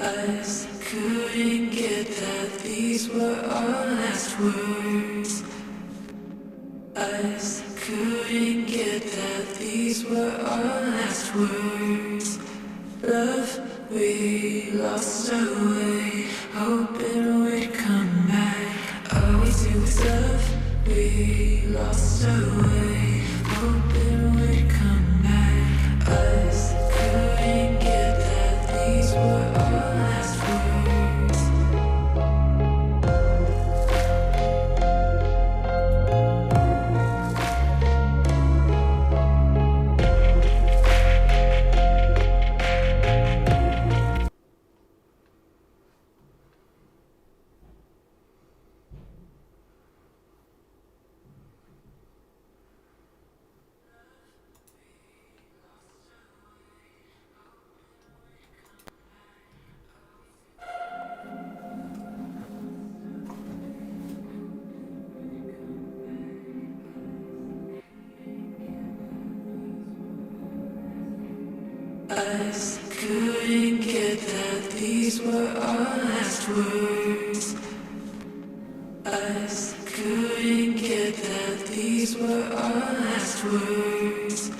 Us couldn't get that these were our last words. Us couldn't get that these were our last words. Love, we lost our way, hoping we'd come back. All we do is love, we lost our way, hoping we'd come back. Us couldn't get that these were our last words. Us couldn't get that these were our last words. Us couldn't get that these were our last words.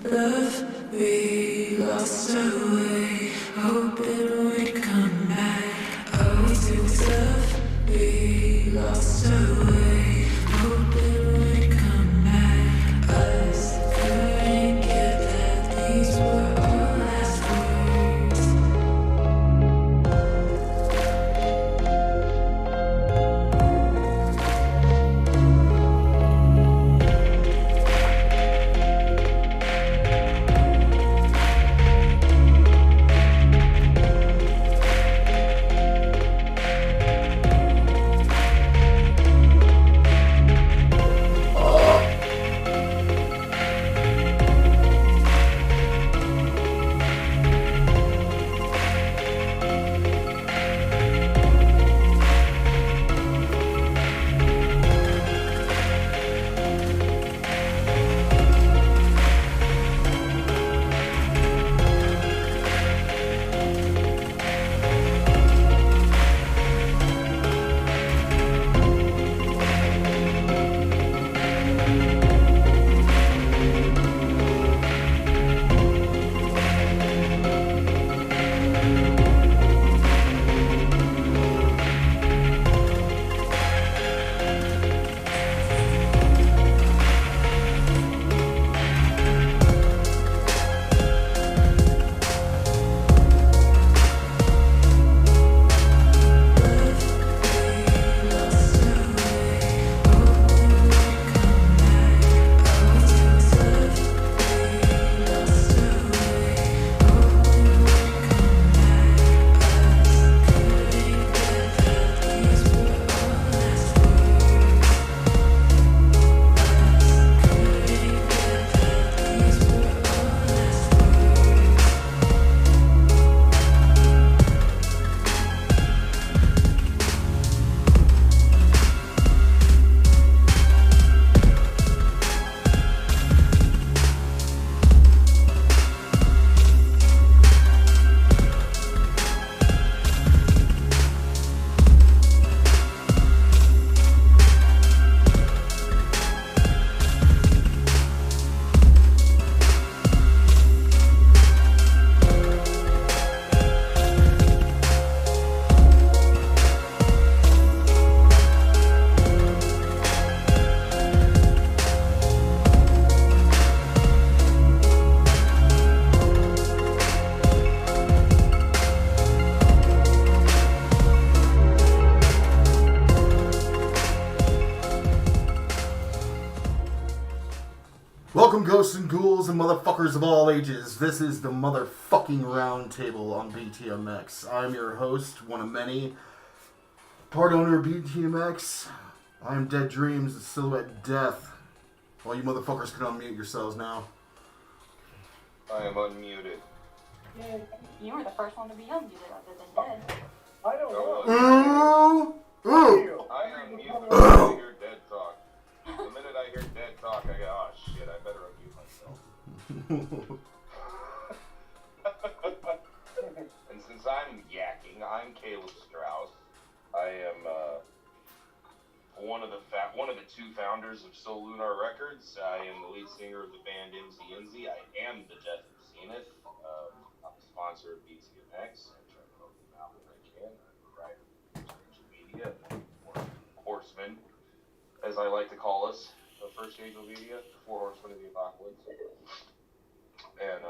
Love, we lost our way, hoping we'd come back. All we do is love, we lost our way, hoping we'd come back. Us couldn't get that these were our last words. Welcome, ghosts and ghouls and motherfuckers of all ages. This is the motherfucking Roundtable on Btmx. I'm your host, one of many, part owner of Btmx. I'm DEADDREAMZ, the Silhouette Death. All you motherfuckers can unmute yourselves now. I am unmuted. Yeah, you were the first one to be unmuted other than dead. I don't know. Ooh! Ooh! I am muted when I hear dead talk. The minute I hear dead talk, I go, oh shit, I better unmute myself. And since since I'm yakking, I'm Caleb Strauss. I am one of the two founders of Soul Lunar Records. I am the lead singer of the band MZ. I am the Death of Zenith. I'm a sponsor of Btmx. I try to help them out when I can. I'm a writer for social media, or horsemen, as I like to call us, the First Angel Media, the Four Horsemen of the Apocalypse. And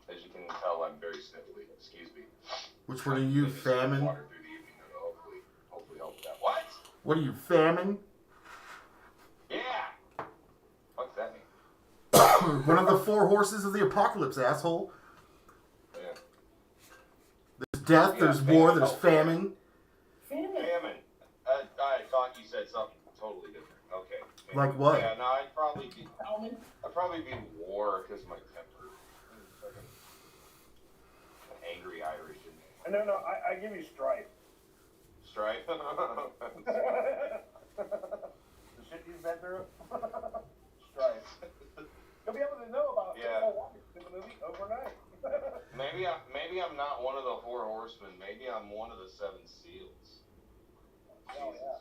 as you can tell, I'm very sniffly. Excuse me. Which one are you, famine? Water through the evening, hopefully help that. What? What are you, famine? Yeah. What's that mean? One of the four horses of the apocalypse, asshole. Yeah. There's death, there's war, there's famine. Famine. I thought you said something totally different. Okay. Like what? Yeah, no, I'd probably be war because of my temper. Like an angry Irish. No, I give you strife. Strife? The shit you've been through? Strife. You'll be able to know about the movie overnight. Maybe I'm not one of the four horsemen. Maybe I'm one of the seven seals. Oh, yeah.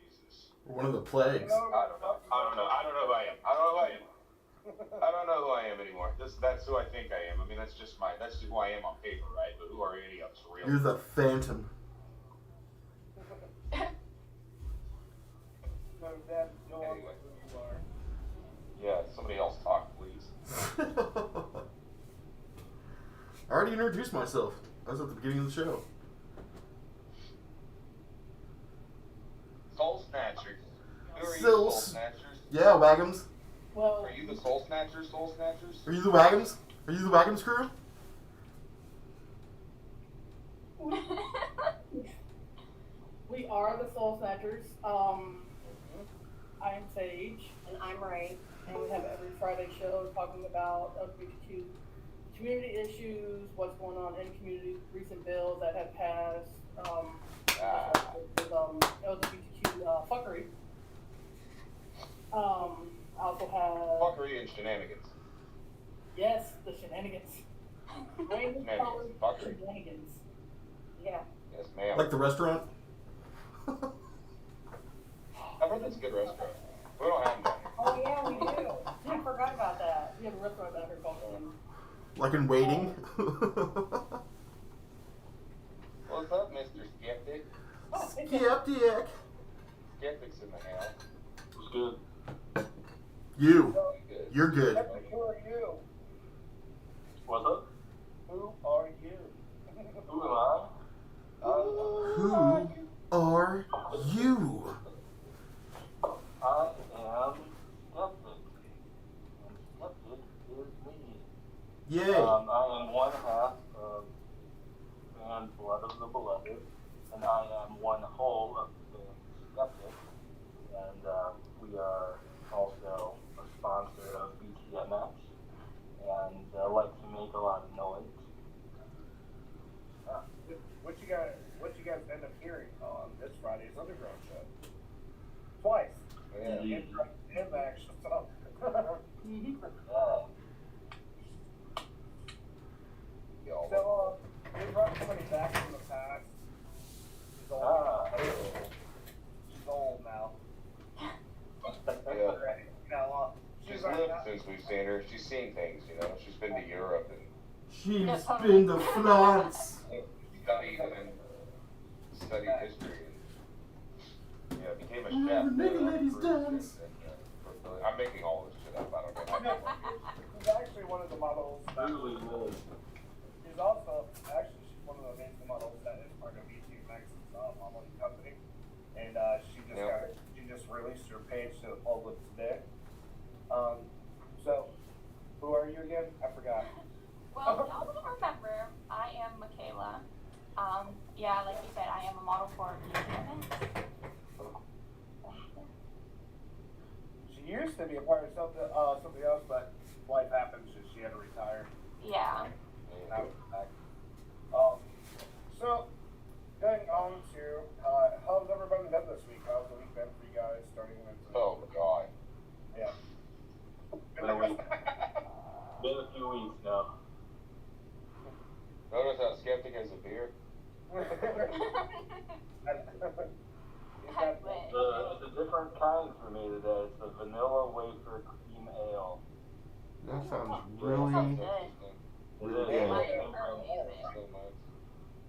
Jesus. One of the plagues. I don't know who I am. I don't know who I am anymore. That's who I think I am. I mean, that's just who I am on paper, right? But who are any of us really? You're the Phantom. So then you'll know Anyway. who you are. Yeah, somebody else talk, please. I already introduced myself. I was at the beginning of the show. Soul Snatchers. Who are you, Soul Soul Snatchers? Yeah, Wagums. Well, Are you the Soul Snatchers, Soul Snatchers? Are you the Wagums? Are you the Wagums crew? We are the Soul Snatchers. I'm Sage. and I'm Ray. And we have every Friday show talking about LGBTQ community issues, what's going on in community, recent bills that have passed, with LGBTQ fuckery. I also have Fuckery and shenanigans. yes, the shenanigans. Rainbow colored Fuckery. shenanigans. Yeah. Yes, ma'am. Like the restaurant? I've heard that's a good restaurant. We don't have that. Oh yeah, we do. I forgot about that. We have a restaurant down here called Like in Waiting? What's up, Mr. Skeptic? Skeptic. Skeptic's in the house. Who's good? You. Good. You're good. Who are you? What's up? Who are you? Who am I? Who are you? I am Skeptic. And Skeptic is me. Yay. I am one half of band Blood of the Beloved, and I am one whole of the band Skeptic. And we are also a sponsor of Btmx, and like to make a lot of noise. What you guys end up hearing on this Friday's Underground show? Twice. Yeah. And the actual song. So, we brought somebody back from the past. She's old now. Yeah. Now, She's lived since we've seen her. She's seen things, you know. She's been to Europe and She's been to France. studied history. And, yeah, became a chef. Ladies dance. I'm making all this shit up. I don't know. She's actually one of the models. She's also, she's one of the main models that is part of Btmx's modeling company. And she just released her page to the public today. So, who are you again? I forgot. Well, y'all don't remember. I am Michaela. Yeah, like you said, I am a model for Btmx. She used to be a part of something else, but life happened, so she had to retire. Yeah. Now she's back. So, going on to, how's everybody been this week? How's the week been for you guys, starting with... Oh, God. Yeah. Been a week. Been a few weeks now. Notice how skeptic has a beer. It's a different kind for me today. It's the vanilla wafer cream ale. That sounds That sounds really good. It is. yeah.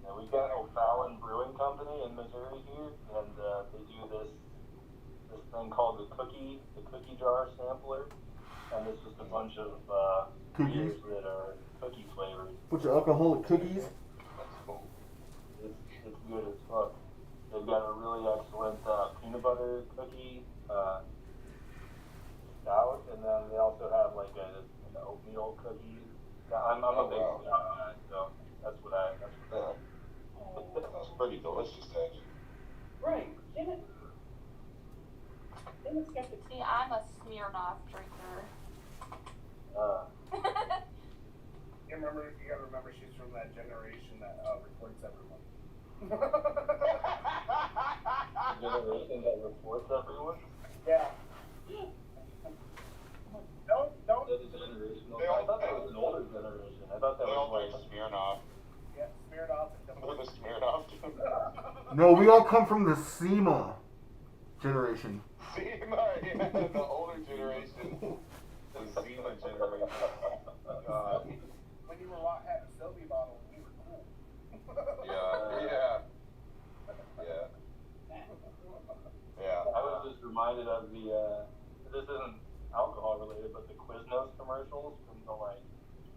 Yeah, we've got O'Fallon Brewing Company in Missouri here, and they do this thing called the cookie jar sampler, and it's just a bunch of Cookies? beers that are cookie flavored. Bunch of alcoholic cookies. That's cool. It's good as fuck. They've got a really excellent peanut butter cookie stout, and then they also have like an oatmeal cookie. I'm a big guy, so that's what I. That's pretty delicious, actually. Right. Damn it. Skeptic. See, I'm a Smirnoff drinker. You gotta remember she's from that generation that reports everyone. Generation that reports everyone? Yeah. Don't. That's a generational. I thought that was an older generation. I thought that was like Smirnoff. Yeah, Smirnoff. Remember the Smirnoff? No, we all come from the SEMA generation. Zima, yeah, the older generation. The Zima generation. God. When you were having a Sylvie bottle, we were cool. Yeah. I was just reminded of this isn't alcohol related, but the Quiznos commercials from the like.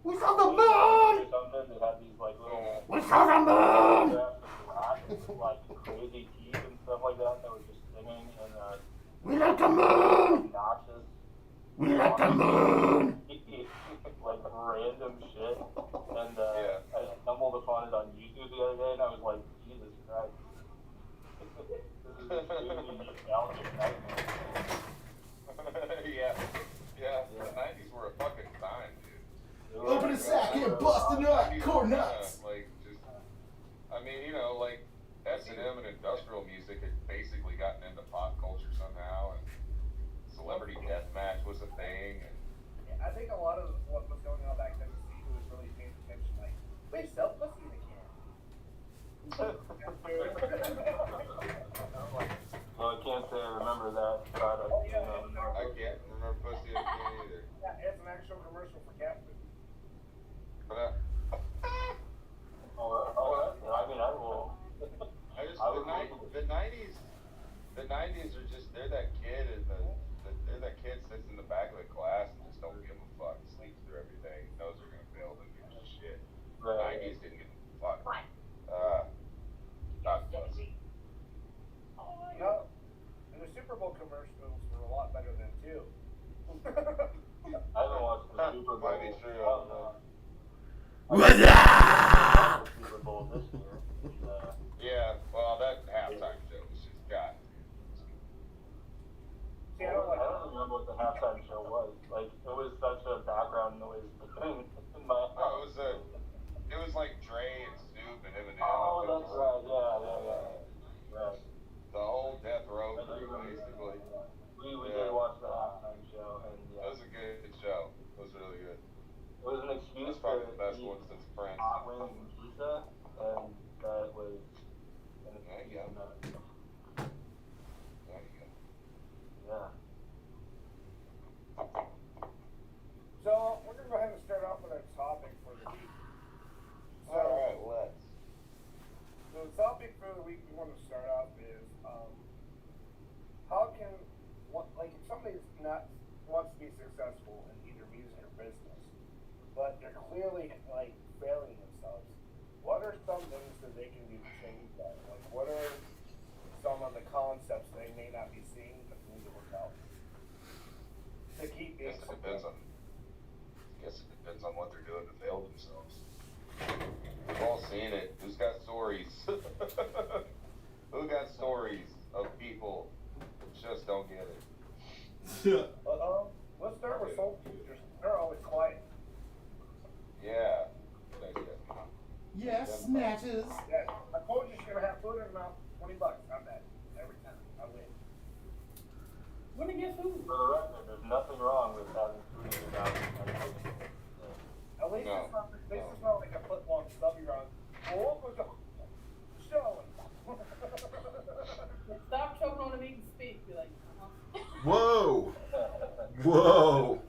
We saw the moon! Or something that had these like little. We saw the moon! Like crazy teeth and stuff like that that were just singing and We like the moon! obnoxious. We like the moon! Like random shit, and I stumbled upon it on YouTube the other day, and I was like, Jesus Christ, this is really nostalgic nightmare. Yeah. The 90s were a fucking time, dude. Open a sack and bust a nut, corn nuts! Like S&M and industrial music had basically gotten into pop culture somehow, and celebrity deathmatch was a thing. And I think a lot of what was going on back then was people was really paying attention, like, wait, sell pussy in a can. Well, I can't say I remember that product. I can't remember pussy in a can either. Yeah, it's an actual commercial for cat food. But I mean, I will. The 90s are just, they're that kid sits in the back of the class and just don't give a fuck, sleeps through everything, knows they're gonna fail, doesn't give a shit. The 90s didn't give a fuck. Not us. No, and the Super Bowl commercials were a lot better than too. I haven't watched the Super Bowl. Might be true. What's up? Super Bowl this year. Yeah, well, that halftime show was just God. See, I don't remember what the halftime show was. Like, it was such a background noise thing in my house. It was like Dre and Snoop and Eminem. Oh, that's right. Yeah. Right. The whole Death Row crew, basically. We did watch the halftime show, and It was a good show. It was really good. it was an excuse That's probably to the best eat one since Prince. hot wings and pizza, and that was an There you excuse. go. There you go. Yeah. So, we're going to go ahead and start off with our topic for the week. So, Alright, let's. So the topic for the week we want to start off is, how can, if somebody's wants to be successful in either music or business, but they're clearly, failing themselves, what are some things that they can do to change that? Like, what are some of the concepts they may not be seeing but need to work out to keep being successful? I guess it depends on what they're doing to fail themselves. We've all seen it. Who's got stories? Who got stories of people who just don't get it? Let's start with soul teachers. They're always quiet. Yeah. Yes, matches. Yeah, I told you she's gonna have food in her mouth. $20. I'm that every time. I win. When to get food? For the record, there's nothing wrong with having food in your mouth. At least No. it's not like a foot long stub you're on. Well, what was the show? Stop choking on the meat and speak. Be like, Whoa! Whoa!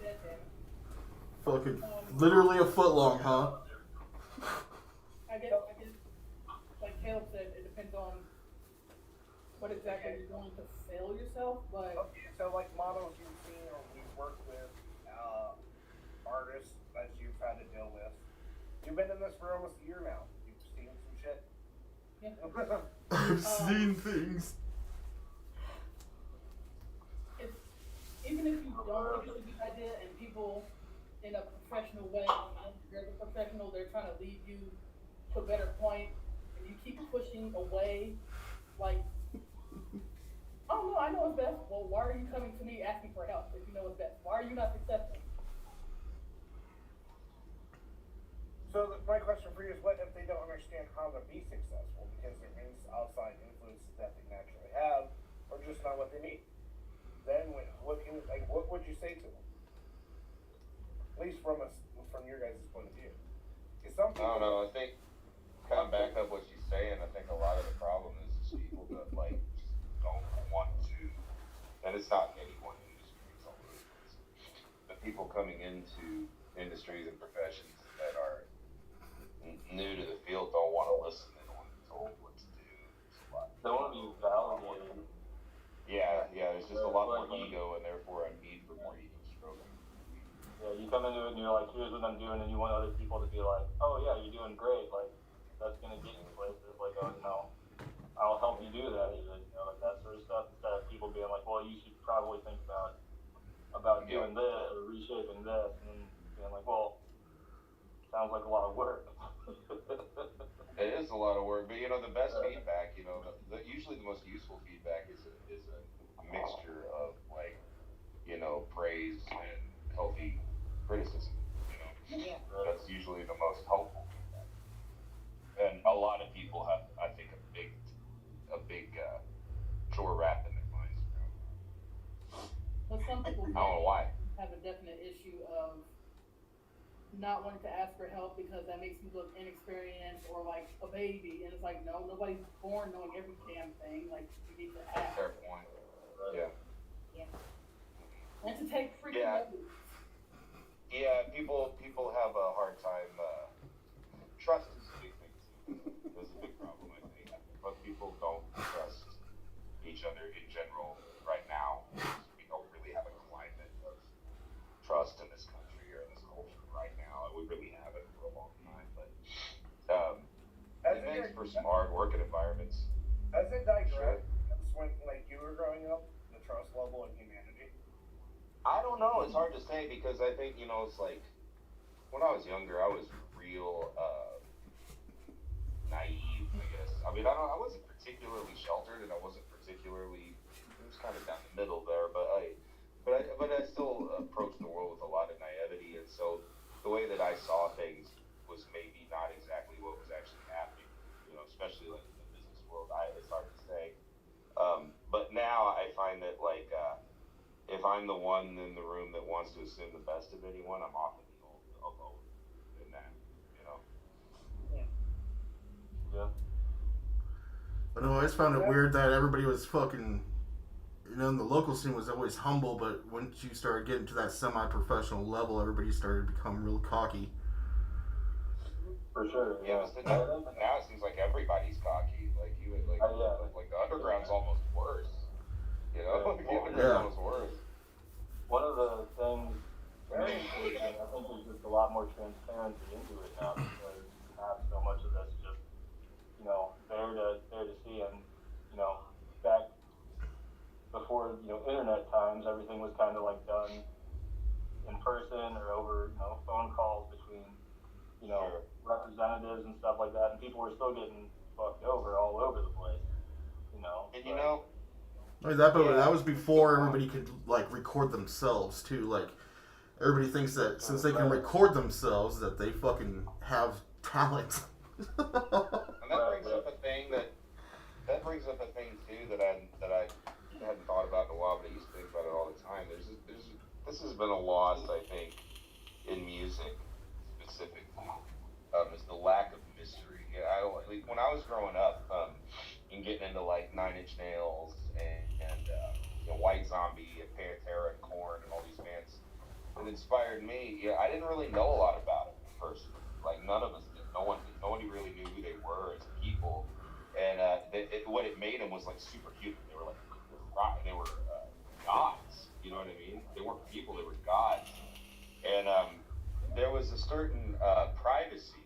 Dead, damn it. Fucking literally a foot long, huh? I guess, like Caleb said, it depends on what exactly you're doing to fail yourself, but Okay, so like models you've seen or you've worked with, artists that you've had to deal with. You've been in this for almost a year now. You've seen some shit. yeah. I've seen things. It's, even if you don't think it's a good idea and people in a professional way, they're the professional, they're trying to lead you to a better point, and you keep pushing away, like, oh no, I know what's best. Well, why are you coming to me asking for help if you know what's best? Why are you not successful? So my question for you is, what if they don't understand how to be successful because there is outside influences that they naturally have, or just not what they need? Then what would you say to them? At least from your guys' point of view. Because some I people, don't know. I think kind of back up what she's saying. I think a lot of the problem is people that like just don't want to, and it's not any one industry. It's all over the place. The people coming into industries and professions that are new to the field don't want to listen. They don't want to be told what to do. They want to be validated. Yeah. There's just a lot more ego, and therefore a need for more ego stroking. Yeah, you come into it and you're like, here's what I'm doing, and you want other people to be like, oh yeah, you're doing great. Like, that's gonna get you places. Like, oh no, I'll help you do that. Even, like that sort of stuff. Instead of people being like, well, you should probably think about doing this or reshaping this, and then being like, well, sounds like a lot of work. It is a lot of work, but the best feedback, usually the most useful feedback is a mixture of like, praise and healthy criticism. Yeah. That's usually the most helpful feedback. And a lot of people have, I think, a big chore wrap in their minds. But some people I don't know why. have a definite issue of not wanting to ask for help because that makes you look inexperienced or like a baby, and it's like, no, nobody's born knowing every damn thing. Like, you need to ask. Fair point. Yeah. And to take freaking notes. Yeah, people have a hard time. Trust is a big thing too. That's a big problem, I think. But people don't trust each other in general right now. We don't really have a climate of trust in this country or in this culture right now. We really haven't for a long time. But it makes for some hard working environments. has it digressed when like you were growing up, the trust level in humanity? I don't know. It's hard to say because I think, it's like when I was younger, I was real naive, I guess. I mean, I wasn't particularly sheltered, and I wasn't particularly. It was kind of down the middle there, but I still approached the world with a lot of naivety, and so the way that I saw things was maybe not exactly what was actually happening. Especially like in the business world, it's hard to say. But now I find that like. If I'm the one in the room that wants to assume the best of anyone, I'm often alone in that, Yeah. I know, I always found it weird that everybody was fucking, in the local scene was always humble, but once you started getting to that semi-professional level, everybody started to become real cocky. For sure. Yeah, but now it seems like everybody's cocky. Like like the underground's almost worse. The underground's almost worse. One of the things I think there's just a lot more transparency into it now because you have so much of this just there to see, and back before internet times, everything was kind of like done in person or over phone calls between representatives and stuff like that, and people were still getting fucked over all over the place. And Like that, but that was before everybody could like record themselves too. Like everybody thinks that since they can record themselves, that they fucking have talent. And that brings up a thing too that I hadn't thought about in a while, but I used to think about it all the time. There's the this has been a loss, I think, in music specifically, is the lack of mystery. Yeah, like, when I was growing up, and getting into like Nine Inch Nails and White Zombie and Pantera and Korn and all these bands, it inspired me. Yeah, I didn't really know a lot about it personally. Like none of us did. Nobody really knew who they were as people. And what it made them was like superhuman. They were like gods. You know what I mean? They weren't people. They were gods. And there was a certain privacy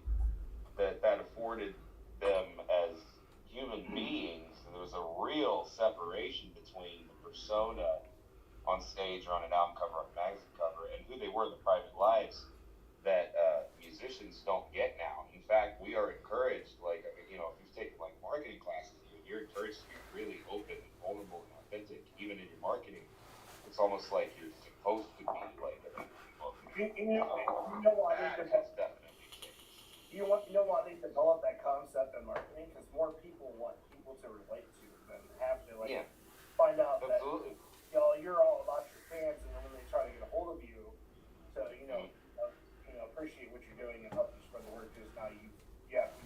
that afforded them as human beings. And there was a real separation between the persona on stage or on an album cover, on a magazine cover, and who they were in the private lives that musicians don't get now. In fact, we are encouraged, like, if you've taken like marketing classes, you're encouraged to be really open and vulnerable and authentic, even in your marketing. It's almost like you're supposed to be like, You know why they developed that concept in marketing? Because more people want people to relate to than have to find out that you're all about your fans, and then when they try to get a hold of you to appreciate what you're doing and help you spread the word, because now you've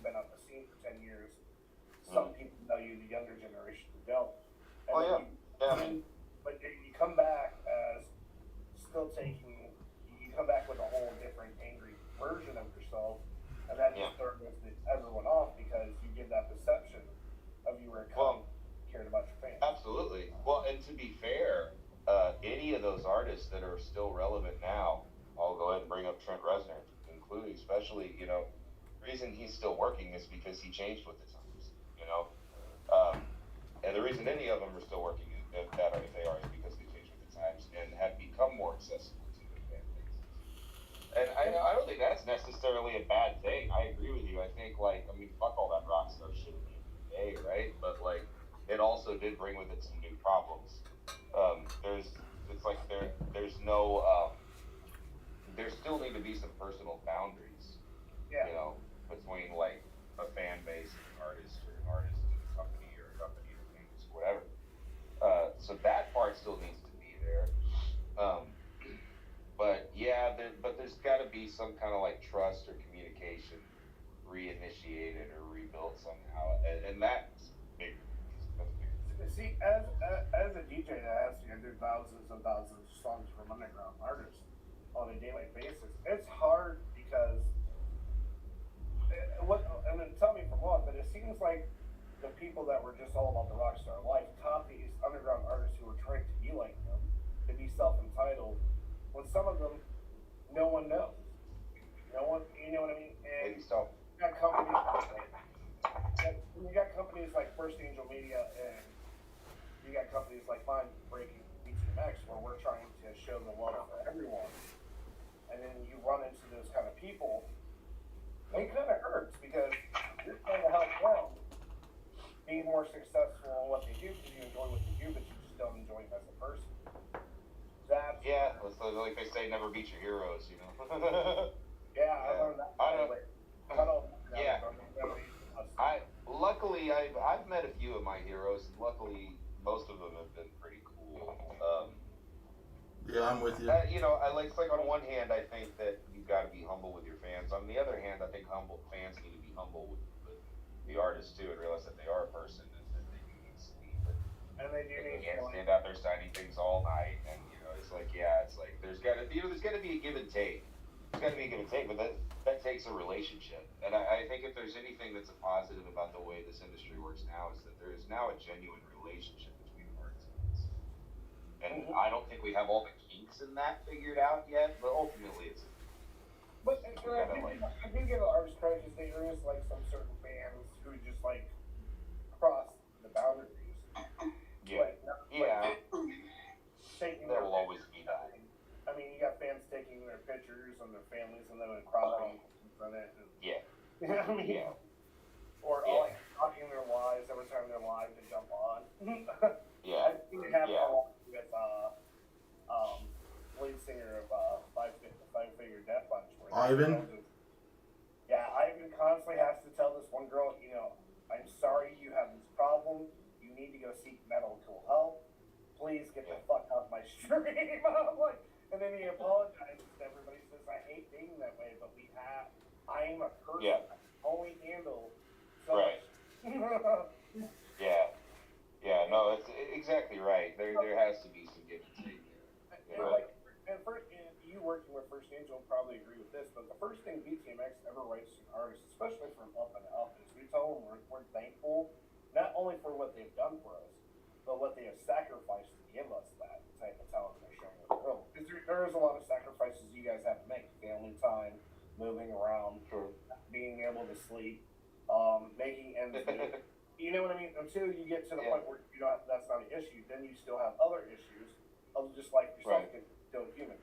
been on the scene for 10 years. Some people know you, the younger generation don't. And but you come back as still taking. You come back with a whole different angry version of yourself, and that just throws everyone off because you give that perception of you were cared about your fans. Absolutely. Well, and to be fair, any of those artists that are still relevant now, I'll go ahead and bring up Trent Reznor, including especially, the reason he's still working is because he changed with the times, and the reason any of them are still working, if they are, is because they changed with the times and have become more accessible to their fan bases. And I don't think that's necessarily a bad thing. I agree with you. I think, fuck all that rock star shit at the end of the day, right? But, it also did bring with it some new problems. There's no, there still need to be some personal boundaries, between, a fan base and an artist, or an artist and a company, or a company and a fan base, or whatever. So that part still needs to be there. But there's got to be some kind of trust or communication reinitiated or rebuilt somehow, and that's big. See, as a DJ that has to do thousands and thousands of songs from underground artists on a daily basis, it's hard because tell me if I'm wrong, but it seems like the people that were just all about the rock star life taught these underground artists who were trying to be like them to be self-entitled, when some of them no one knows. No one, you know what I mean? And you got companies like First Angel Media, and you got companies like mine, Breaking Btmx, where we're trying to show the love for everyone. And then you run into those kind of people, it kind of hurts because you're trying to help them be more successful in what they do because you enjoy what they do, but you just don't enjoy them as a person. It's like they say, never beat your heroes, I learned that. Luckily, I've met a few of my heroes, and luckily, most of them have been pretty cool. I'm with you. It's like on one hand, I think that you've got to be humble with your fans. On the other hand, I think fans need to be humble with the artists too, and realize that they are a person and that they do need sleep. And they do need. They can't stand out there signing things all night, and there's got to be a give and take. There's got to be a give and take, but that takes a relationship. And I think if there's anything that's a positive about the way this industry works now, is that there is now a genuine relationship between artists. And I don't think we have all the kinks in that figured out yet, but ultimately it's. But I do give artists credit because there is some certain bands who just cross the boundaries. There will always be that. I mean, you got fans taking their pictures and their families and then cropping on it. You know what I mean? Or talking their wives every time they're live to jump on. I've seen it happen a lot with lead singer of Five Finger Death Punch. Ivan? Ivan constantly has to tell this one girl, I'm sorry you have this problem. You need to go seek medical help. Please get the fuck off my stream. And then he but I am a person Yeah. that can only handle so Right. much. Yeah, no, it's exactly right. There has to be some give and take there. You know? And you working with First Angel will probably agree with this, but the first thing Btmx ever writes to an artist, especially from up and up, is we tell them we're thankful, not only for what they've done for us, but what they have sacrificed to give us that type of talent they're showing with the world. Because there is a lot of sacrifices you guys have to make. Family time, moving around, being able to sleep, making ends meet. You know what I mean? Until you get to the point where that's not an issue, then you still have other issues of just like yourself being still human.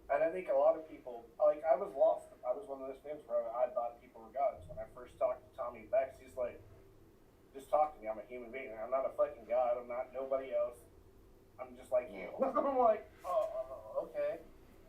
And I think a lot of people, like, I was lost. I was one of those fans where I thought people were gods. When I first talked to Tommy Bex, he's like, just talk to me. I'm a human being. I'm not a fucking god. I'm not nobody else. I'm just like you. I'm like, okay.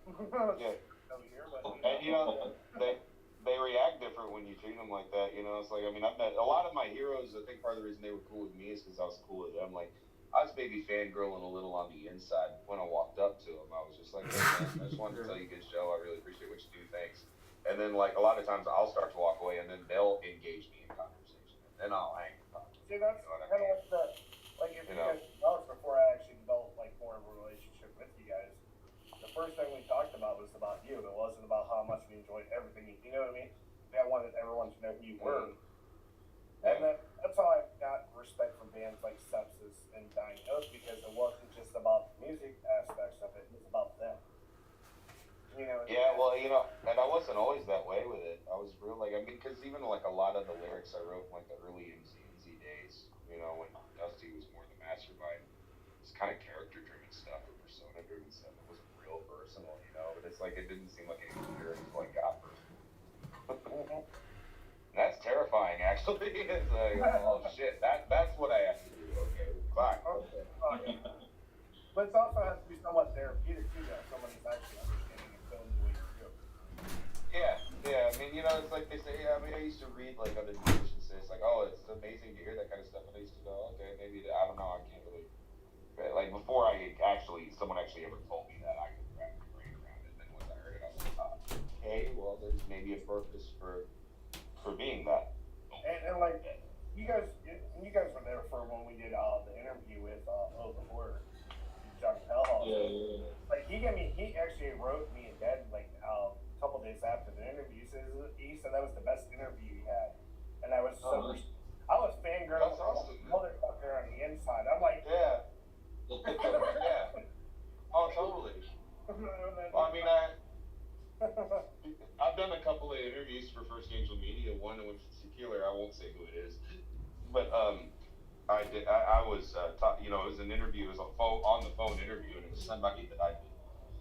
Over here, but, And you know, they react different when you treat them like that. You know, it's like, I mean, I've met a lot of my heroes. I think part of the reason they were cool with me is because I was cool with them. Like, I was maybe fangirling a little on the inside when I walked up to them. I was just like, hey, man, I just wanted to tell you, good show. I really appreciate what you do. Thanks. And then, like, a lot of times I'll start to walk away, and then they'll engage me in conversation. And then I'll hang. See, that's kind of like if you guys developed before I actually developed like more of a relationship with you guys. The first thing we talked about was about you. It wasn't about how much we enjoyed everything. You know what I mean? I wanted everyone to know who you were. And that's how I got respect for bands like Sepsis and Dying Oath, because it wasn't just about the music aspects of it, it was about them. You know? Yeah, well, you know, and I wasn't always that way with it. I was real, like, I mean, because even, like, a lot of the lyrics I wrote in, like, the early MZ days, you know, when Dusty was more the mastermind, it's kind of character-driven stuff or persona-driven stuff. It wasn't real personal, you know, but it's like, it didn't seem like any lyrics, like, got personal. That's terrifying, actually. It's like, oh shit, that's what I have to do. Okay, fine. Okay. But it also has to be somewhat therapeutic too, that somebody's actually understanding and feeling the way you feel. Yeah. I mean, you know, it's like they say. I mean, I used to read like other musicians say it's like, oh, it's amazing to hear that kind of stuff. And I used to go, okay, maybe I don't know, I can't really. But like before someone actually ever told me that, I could wrap my brain around it. And then once I heard it, I was like, okay, well, there's maybe a purpose for being that. And like you guys were there for when we did the interview with the Horror, John Hellhouse. Yeah. Like he actually wrote me and Dad like a couple days after the interview. He said that was the best interview he had, and I was I was fangirling motherfucker on the inside. I'm like, yeah. Oh, totally. Well, I mean, I've done a couple of interviews for First Angel Media. One in particular, I won't say who it is, but I did. I was taught. You know, it was an interview. It was on the phone interview, and it was somebody that I'd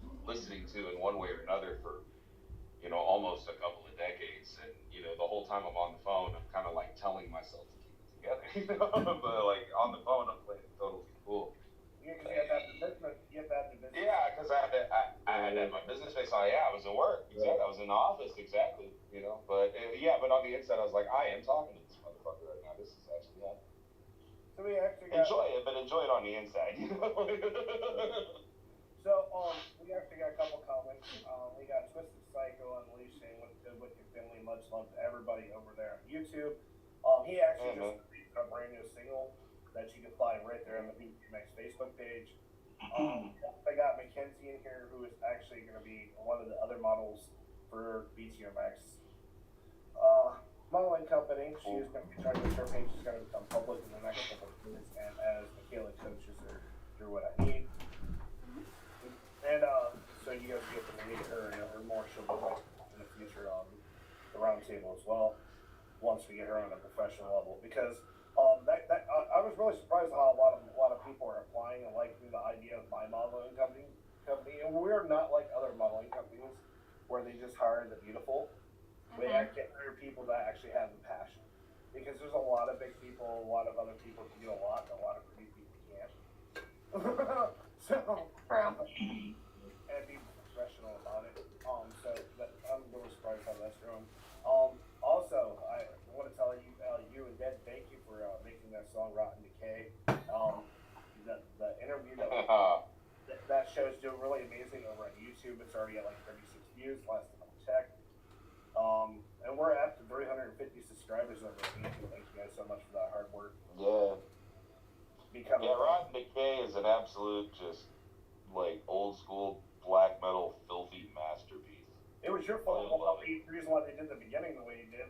been listening to in one way or another for, you know, almost a couple of decades. And you know, the whole time I'm on the phone, I'm kind of like telling myself to keep it together. You know, but like on the phone, I'm playing totally cool. you have that business. Yeah, because I had my business face on. Yeah, I was at work. Exactly. I was in the office. Exactly. You know, but but on the inside, I was like, I am talking to this motherfucker right now. This is actually happening. So we actually got Enjoy it on the inside. You know? So we actually got a couple comments. We got Twisted Psycho Unleashed saying what's good with your family. Much love to everybody over there on YouTube. He actually just released a brand new single that you can find right there on the Btmx Facebook page. I got Mackenzie in here, who is actually going to be one of the other models for Btmx modeling company. She is going to be trying to her page is going to become public in the next couple of minutes, and as Michaela coaches her through what I need. And so you guys get to meet her and more she'll be like in the future on the Roundtable as well, once we get her on a professional level, because I was really surprised how a lot of people are applying and liking the idea of my modeling company, and we're not like other modeling companies where they just hire the beautiful. We actually hire people that actually have the passion, because there's a lot of big people, a lot of other people can do a lot, and a lot of pretty people can't. And be professional about it. So I'm really surprised how that's going. Also, I want to tell you, you and Dad, thank you for making that song "Rotten Decay." The interview that show's doing really amazing over on YouTube. It's already at like 36 views last time I checked. subscribers over at YouTube. Thank you guys so much for that hard work. Yeah. Becoming Rotten Decay is an absolute, just, like, old school black metal filthy masterpiece. It was your fault. The reason why they did the beginning the way you did.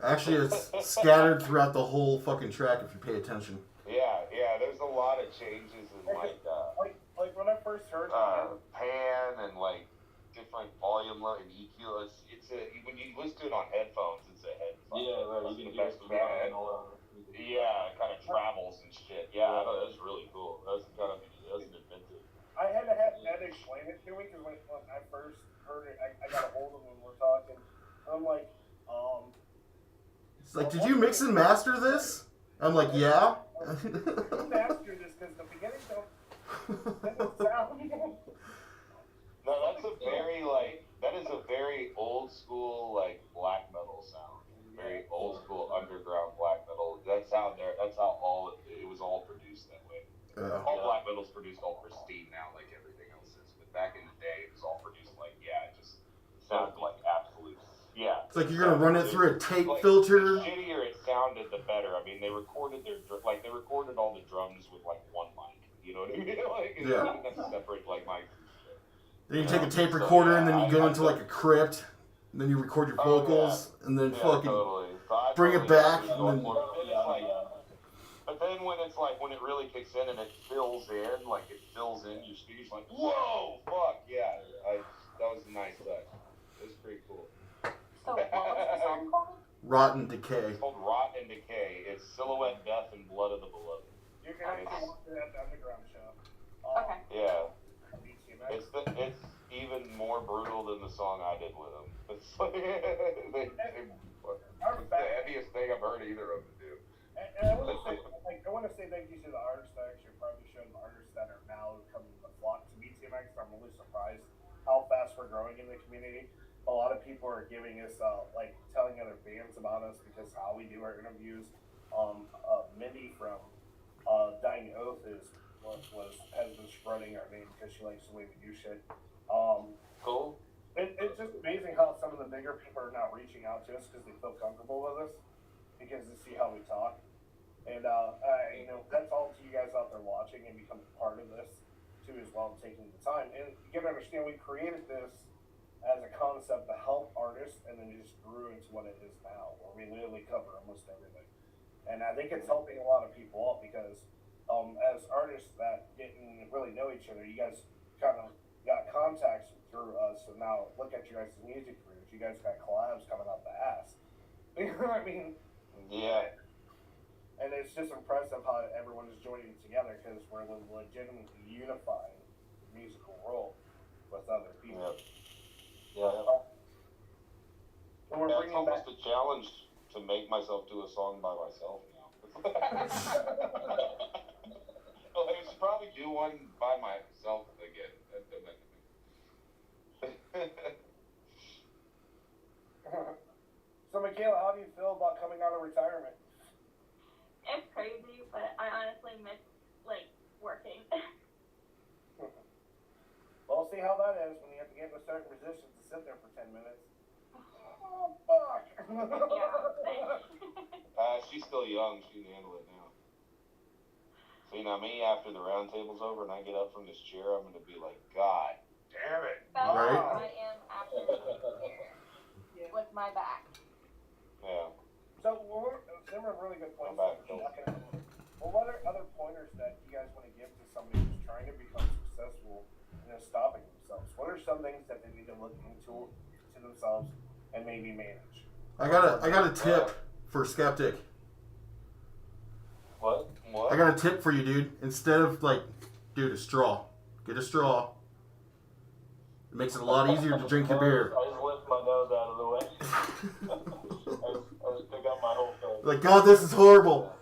Actually, it's scattered throughout the whole fucking track if you pay attention. Yeah, there's a lot of changes in, like when I first heard pan and, like, different volume and EQ. When you listen to it on headphones, it's a headphone. Yeah, right. You can hear it and all over. Yeah, it kind of travels and shit. Yeah, I thought that was really cool. That's an inventive. I had to have Ed explain it to me because when I first heard it, I got a hold of him when we were talking. I'm like, It's like, did you mix and master this? I'm like, yeah. Who mastered this? Because the beginning doesn't sound. No, that is a very old school, like, black metal sound. Very old school underground black metal. That's how it was all produced that way. Yeah. All black metal's produced all pristine now, like everything else is. But back in the day, it was all produced like, it just sounded like absolute. Yeah. It's like you're gonna run it through a tape like, filter. The shittier it sounded, the better. I mean, they recorded all the drums with like one mic. You know what I mean? Like, Yeah. They didn't have to separate like mics. Then you take a tape recorder and then you go into like a crypt. And then you record your vocals and then fucking bring it back. And then, but then when it really kicks in and it fills in your speakers, like, whoa, fuck, yeah. That was a nice touch. It was pretty cool. So what was the song called? Rotten Decay. It's called Rot and Decay. It's Silhouette, Death, and Blood of the Beloved. You can actually watch it at the underground show. Okay. Yeah. Btmx. It's even more brutal than the song I did with them. It's like, it's the heaviest thing I've heard either of them do. And I want to say thank you to the artists that actually probably showed the artists that are now coming to the flock to Btmx. I'm really surprised how fast we're growing in the community. A lot of people are giving us telling other bands about us because how we do our interviews. Mindy from Dying Oath has been spreading our name because she likes the way we do shit. Cool. It's just amazing how some of the bigger people are now reaching out to us because they feel comfortable with us because they see how we talk. And that's all to you guys out there watching and becoming part of this too as well, taking the time. And you gotta understand, we created this as a concept to help artists, and then it just grew into what it is now, where we literally cover almost everything. And I think it's helping a lot of people out because as artists that didn't really know each other, you guys kind of got contacts through us, and now look at your guys' music careers. You guys got collabs coming out the ass. You know what I mean? Yeah. And it's just impressive how everyone is joining together because we're legitimately unifying musical role with other people. Yeah. And we're It's bringing almost back. a challenge to make myself do a song by myself now. Well, I should probably do one by myself again. So, Michaela, how do you feel about coming out of retirement? It's crazy, but I honestly miss, working. Well, see how that is when you have to get in a certain position to sit there for 10 minutes. Oh, fuck! She's still young. She can handle it now. See, now me, after the roundtable's over and I get up from this chair, I'm going to be like, God damn it. That's Right? how I am absolutely with my back. Yeah. So, there were really good points. Well, what are other pointers that you guys want to give to somebody who's trying to become successful and is stopping themselves? What are some things that they need to look into to themselves and maybe manage? I got a tip for skeptic. What? I got a tip for you, dude. Instead of dude, a straw. Get a straw. It makes it a lot easier to drink your beer. I just lift my nose out of the way. I just pick up my whole face. Like, God, this is horrible.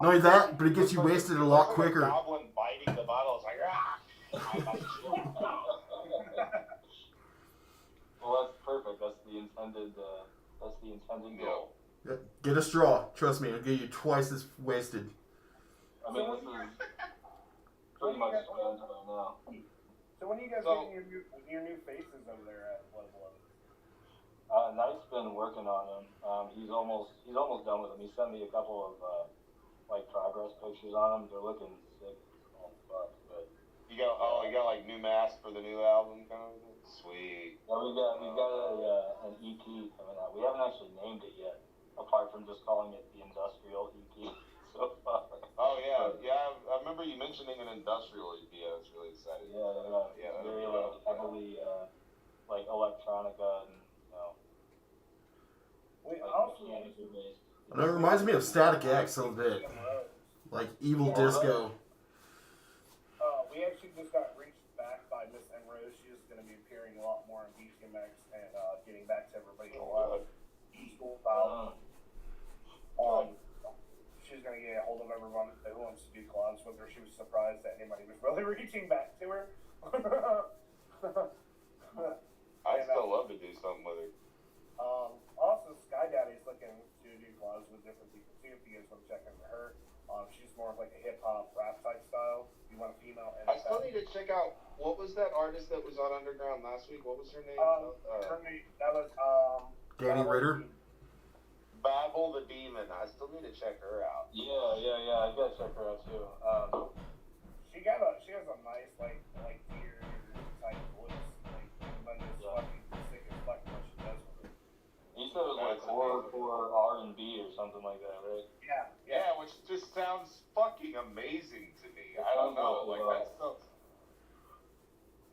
Not only that, but it gets you wasted a lot quicker. Goblin biting the bottle. It's like, ah! Well, that's perfect. That's the intended goal. Yeah, get a straw. Trust me, it'll get you twice as wasted. I mean, this is pretty much spent right now. So when are you guys getting your new faces over there at Blood Blood? Knight's been working on him. He's almost done with him. He sent me a couple of like progress pictures on him. They're looking sick as fuck. But you got like new mask for the new album kind of thing? Sweet. Yeah, we got an EP coming out. We haven't actually named it yet, apart from just calling it the Industrial EP so far. Oh yeah, I remember you mentioning an industrial EP. I was really excited. Yeah. Very heavily like electronica and We like also mechanical based. And it reminds me of Static X a little bit. Like Evil Disco. We actually just got reached back by Miss Enrose. She's going to be appearing a lot more on Btmx and getting back to everybody in a lot of school style. She's going to get a hold of everyone who wants to do collabs with her. She was surprised that anybody was really reaching back to her. I'd still love to do something with her. Also, Sky Daddy's looking to do collabs with different people too. If you guys want to check into her, she's more of like a hip hop rap type style. You want a female. I still need to check out what was that artist that was on Underground last week. What was her name? That was Danny Ritter. Babel the Demon. I still need to check her out. Yeah. I gotta check her out too. She has a nice like deer type voice. Like Linda's fucking sick as fuck what she does with it. You said it was like horrorcore R&B or something like that, right? Yeah, which just sounds fucking amazing to me. I don't know, like that stuff.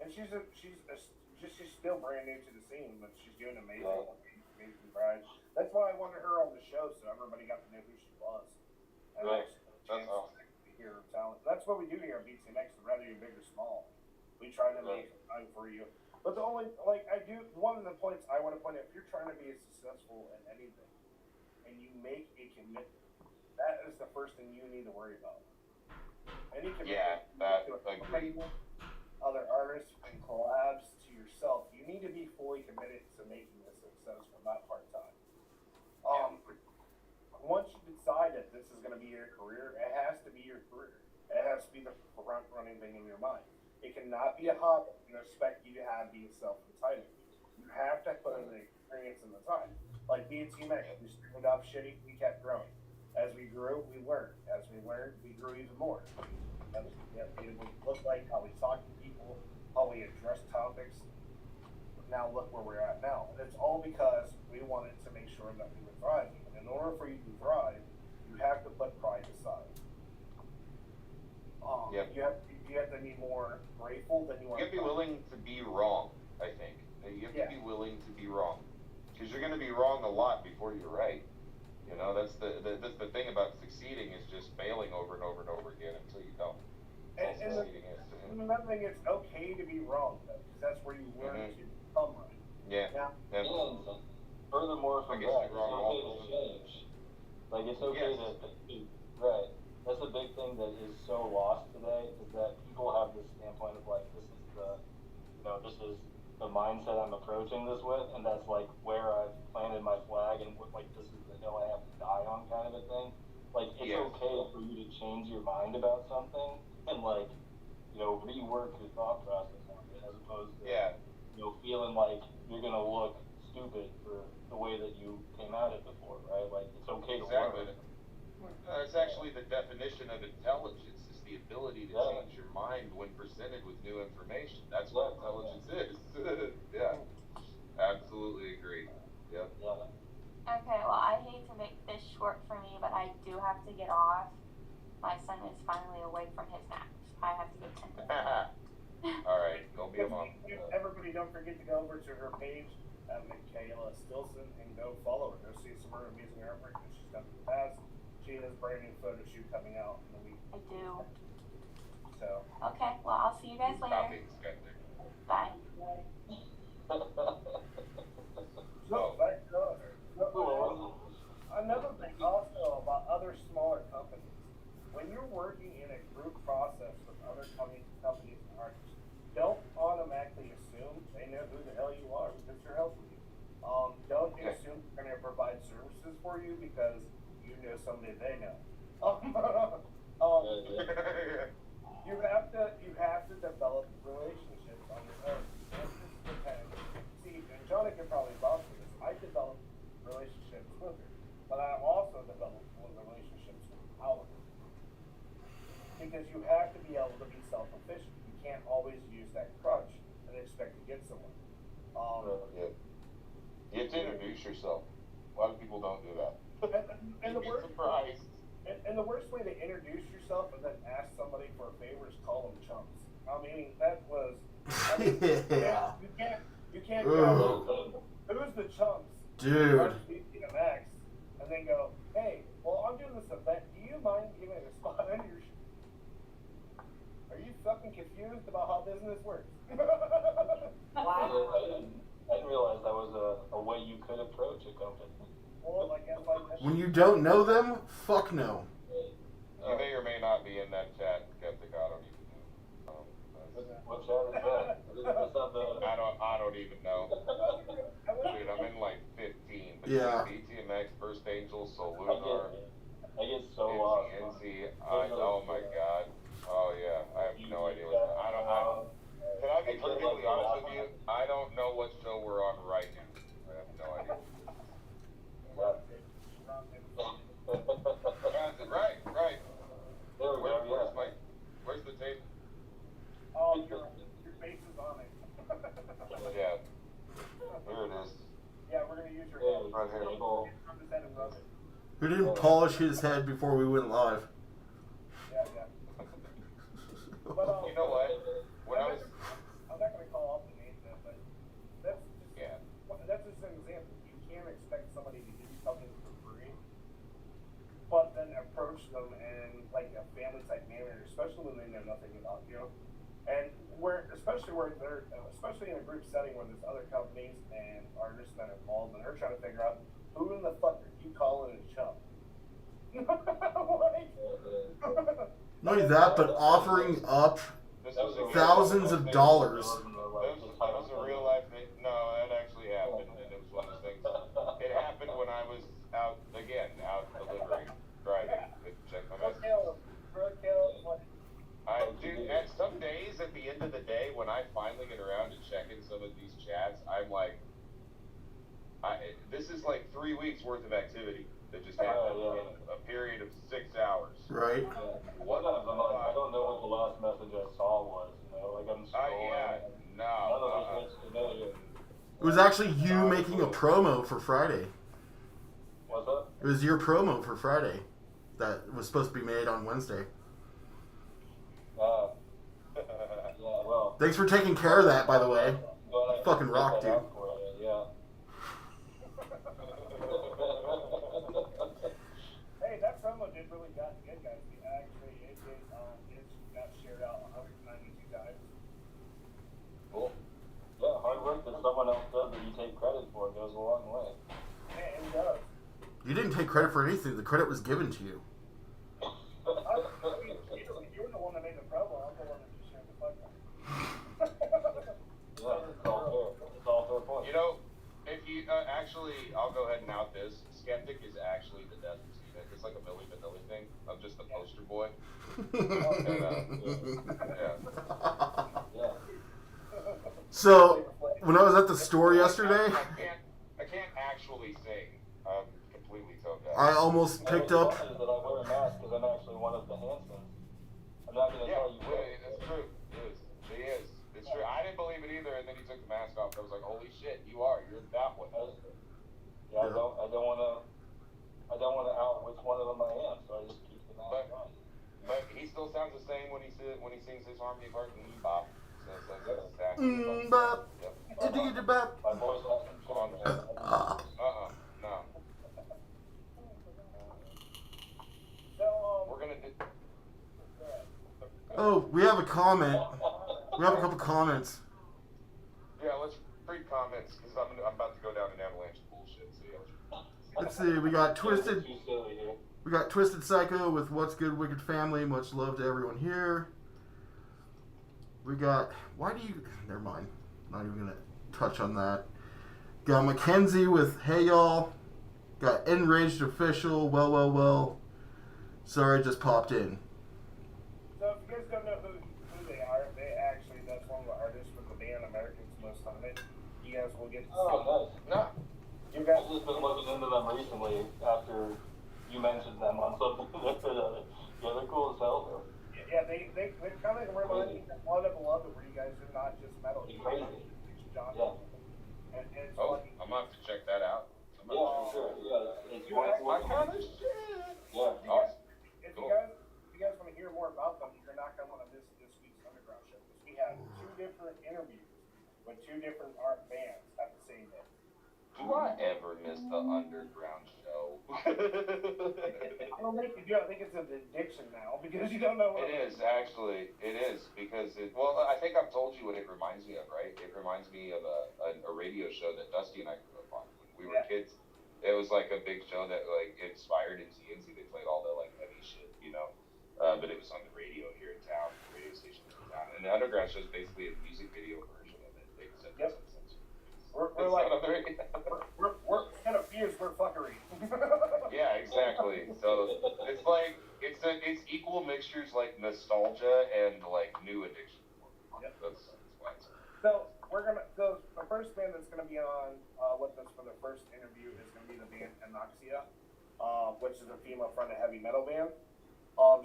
And she's still brand new to the scene, but she's doing amazing. Amazing bride. That's why I wanted her on the show, so everybody got to know who she was. And right. That's awesome. To hear her talent. That's what we do here at Btmx, whether you're big or small. We try to make time for you. But the only, one of the points I want to point out, if you're trying to be successful in anything, and you make a commitment, that is the first thing you need to worry about. Any commitment to other artists and collabs to yourself, you need to be fully committed to making this successful, not part-time. Once you decide that this is going to be your career, it has to be your career. It has to be the front-running thing in your mind. It cannot be a hobby and expect you to have being self-entitled. You have to put in the experience and the time. Like Btmx, we started off shitty, we kept growing. As we grew, we learned. As we learned, we grew even more. What we look like, how we talk to people, how we address topics. Now look where we're at now. And it's all because we wanted to make sure that we were thriving. And in order for you to thrive, you have to put pride aside. You have to be more grateful than you are. You have to be willing to be wrong, I think. You have to be willing to be wrong. Because you're going to be wrong a lot before you're right. You know, that's the thing about succeeding is just failing over and over and over again until you don't. And another thing, it's okay to be wrong, though, because that's where you learn to become right. Yeah. And furthermore from that, it's okay to change. Like, it's okay to right. That's the big thing that is so lost today, is that people have this standpoint of like, this is the mindset I'm approaching this with, and that's like where I've planted my flag, and like this is the hill I have to die on, kind of a thing. Like, it's okay for you to change your mind about something and like, rework your thought process on it, as opposed to feeling like you're gonna look stupid for the way that you came at it before, right? Like, it's okay to learn. It's actually the definition of intelligence, is the ability to change your mind when presented with new information. That's what intelligence is. Yeah, absolutely agree. Yep. Okay, well, I hate to make this short for me, but I do have to get off. My son is finally awake from his nap. I have to get tend to him. All right, don't be a mom. Everybody, don't forget to go over to her page, Michaela Stilson, and go follow her. Go see some of her amazing artwork that she's done in the past. She has a brand new photo shoot coming out in a week. I do. So. Okay, well, I'll see you guys later. Bye. Another thing also about other smaller companies, when you're working in a group process with other companies and artists, don't automatically assume they know who the hell you are because they're helping you. Don't assume they're going to provide services for you because you know somebody they know. You have to develop relationships on your own. See, and Johnny can probably vouch for this. I that crutch and expect to get somewhere. Yeah. You have to introduce yourself. A lot of people don't do that. And the You'd be worst, surprised. and the worst way to introduce yourself and then ask somebody for a favor is call them chumps. I mean, that was. I mean, Yeah. You can't Ugh. go. Who's the chumps? Dude. Btmx, and then go, hey, well, I'm doing this event. Do you mind giving a spot on your? Are you fucking confused about how business works? I didn't realize that was a way you could approach a company. Well, like When you don't know them, fuck no. You may or may not be in that chat, Skeptic. I don't even know. What chat is that? It's not the... I don't even know. Dude, I'm in like 15. Between Yeah. Btmx, First Angel, I Solunar, get so lost. NZ. Oh my god. Oh yeah. I have no idea what. Can I be perfectly honest with you? I don't know what show we're on right now. I have no idea. Right. There we go, Where's the tape? Oh, your face is on it. Yeah. Here it is. Yeah, we're gonna use your head. Right here. From his head and rub it. Who didn't polish his head before we went live? Yeah. But You know what? When I was I'm not gonna call out the name then, but that's just an example. You can't expect somebody to give you something for free, but then approach them in like a family type manner, especially when they know nothing about you. And especially in a group setting where there's other companies and artists that are involved, and they're trying to figure out who in the fuck are you calling a chump? Not only that, but offering up thousands of dollars. That was a real life thing. No, that actually happened, and it was one of those things. It happened when I was out delivering, driving, to check my messages. Dude, at some days at the end of the day, when I finally get around to checking some of these chats, I'm like, this is like 3 weeks worth of activity that just happened in a period of 6 hours. Right? What? I don't know what the last message I saw was. Like I'm scrolling. No. It was actually you making a promo for Friday. What's that? It was your promo for Friday that was supposed to be made on Wednesday. Yeah, well. Thanks for taking care of that, by the way. Fucking rock, dude. Yeah. Hey, that promo did really good, guys. Actually, it got shared out 192 times. Cool. Yeah, hard work that someone else does that you take credit for goes a long way. Man, it does. You didn't take credit for anything. The credit was given to you. You were the one that made the promo. I'm the one that just shared the fuck up. Yeah, it's all fair. It's all fair point. You know, if you actually, I'll go ahead and out this. Skeptic is actually the death receiver. It's like a Milli Vanilli thing. I'm just the poster boy. Yeah. So, when I was at the store yesterday, I can't actually sing. I'm completely toned out. I almost picked up. That I wear a mask because I'm actually one of the Hansons. I'm not going to tell you what. That's true. He is. It's true. I didn't believe it either, and then he took the mask off. I was like, holy shit, you're that one. Yeah, I don't want to out which one of them I am, so I just keep the mask on. But he still sounds the same when he sings his harmony part in bop. So it's like that's exactly. Bop. Yep. Bop. My voice hasn't changed. No. So, We're gonna do. Oh, we have a comment. We have a couple comments. Yeah, let's read comments because I'm about to go down an avalanche of bullshit. So yeah. Let's see. We got Twisted. Too silly here. We got Twisted Psycho with What's Good, Wicked Family. Much love to everyone here. We got. Why do you? Never mind. Not even gonna touch on that. Got Mackenzie with Hey Y'all. Got Enraged Official. Well. Sorry, just popped in. So if you guys don't know who they are, that's one of the artists from the band Americans Most Haunted. You guys will get to see. Oh, nice. No. You guys, I've just been looking into them recently after you mentioned them on something. Yeah, they're cool as hell. Yeah, they kind of remind me of one of Beloved, where you guys are not just metal. It's crazy. John. Yeah. And it's Oh, funny. I'm gonna have to check that out. Yeah, for sure. Yeah, it's My kind of shit. Yeah. Awesome. If Cool. you guys want to hear more about them, you're not going to want to miss this week's Underground show, because we have 2 different interviews with 2 different art bands at the same day. Do I ever miss the Underground show? I don't think you do. I think it's an addiction now, because you don't know what It is, actually. It is, because well, I think I've told you what it reminds me of, right? It reminds me of a radio show that Dusty and I grew up on when we were kids. It was like a big show that like inspired NC. They played all the like heavy shit, you know. But it was on the radio here in town, the radio station here in town. And the Underground show is basically a music video version of it. They said Yep. We're it's like, not on the radio. we're kind of fierce, we're fuckery. Yeah, exactly. So it's like it's equal mixtures like nostalgia and like new addiction. Yep. That's why it's So the first band that's gonna be on with us for the first interview is gonna be the band Anoxia, which is a female-fronted heavy metal band.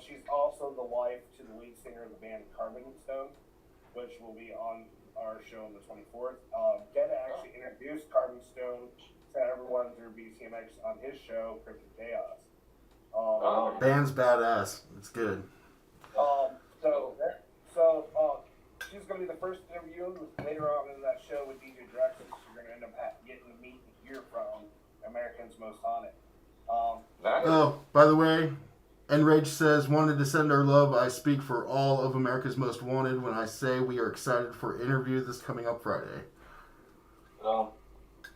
She's also the wife to the lead singer of the band Carbon Stone, which will be on our show on the 24th. Deda actually introduced Carbon Stone to everyone through Btmx on his show, Cryptic Chaos. Band's badass. It's good. So she's going to be the first interview. Later on in that show with DEADDREAMZ, you're going to end up getting to meet and hear from Americans Most Haunted. nice. Oh, by the way, Enrage says, wanted to send our love. I speak for all of America's Most Wanted when I say we are excited for interview this coming up Friday. So,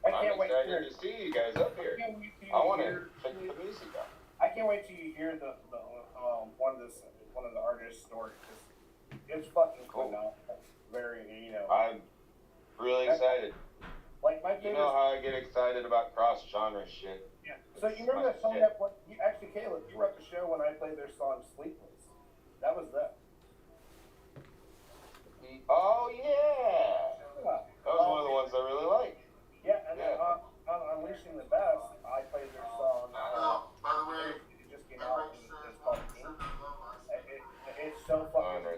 I I'm can't wait excited to see you guys up here. I want to check the music out. I can't wait till you hear the one of the artist's stories. It's fucking cool now. Very, you know. I'm really excited. Like my You favorite. know how I get excited about cross-genre shit. Yeah. So you remember that song that actually, Caleb, you were at the show when I played their song "Sleepless." That was them. Oh, yeah. Yeah. That was one of the ones I really like. Yeah, and then on Unleashing the Best, I played their song. By the way, It just came out. It's called King. It's so fucking.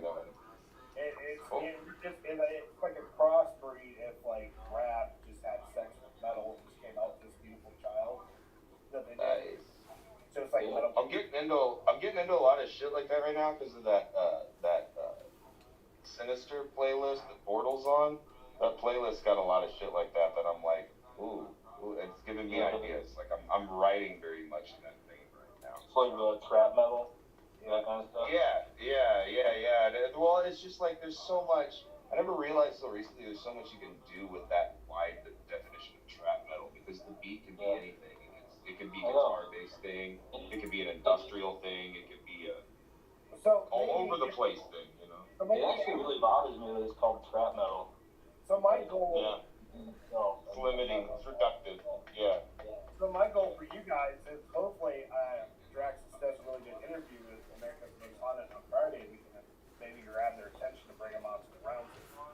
It's like a crossbreed if like rap just had sex with metal and just came out with this beautiful child. That they did. Nice. So it's like metal. I'm getting into a lot of shit like that right now because of that Sinister playlist that Portal's on. That playlist got a lot of shit like that I'm like, ooh, it's giving me ideas. Like I'm writing very much in that vein right now. it's like trap metal, that kind of stuff. Yeah. Well, it's just like there's so much. I never realized till recently there's so much you can do with that wide definition of trap metal because the beat can be anything. It could be a guitar-based thing. It could be an industrial thing. It could be a all over the place thing. You know. So It actually really bothers me that it's called trap metal. So my goal. Yeah. So, It's limiting. It's reductive. Yeah. So my goal for you guys is hopefully Draxus does a really good interview with America's Most Haunted on Friday. We can maybe grab their attention to bring them out to the Roundtable.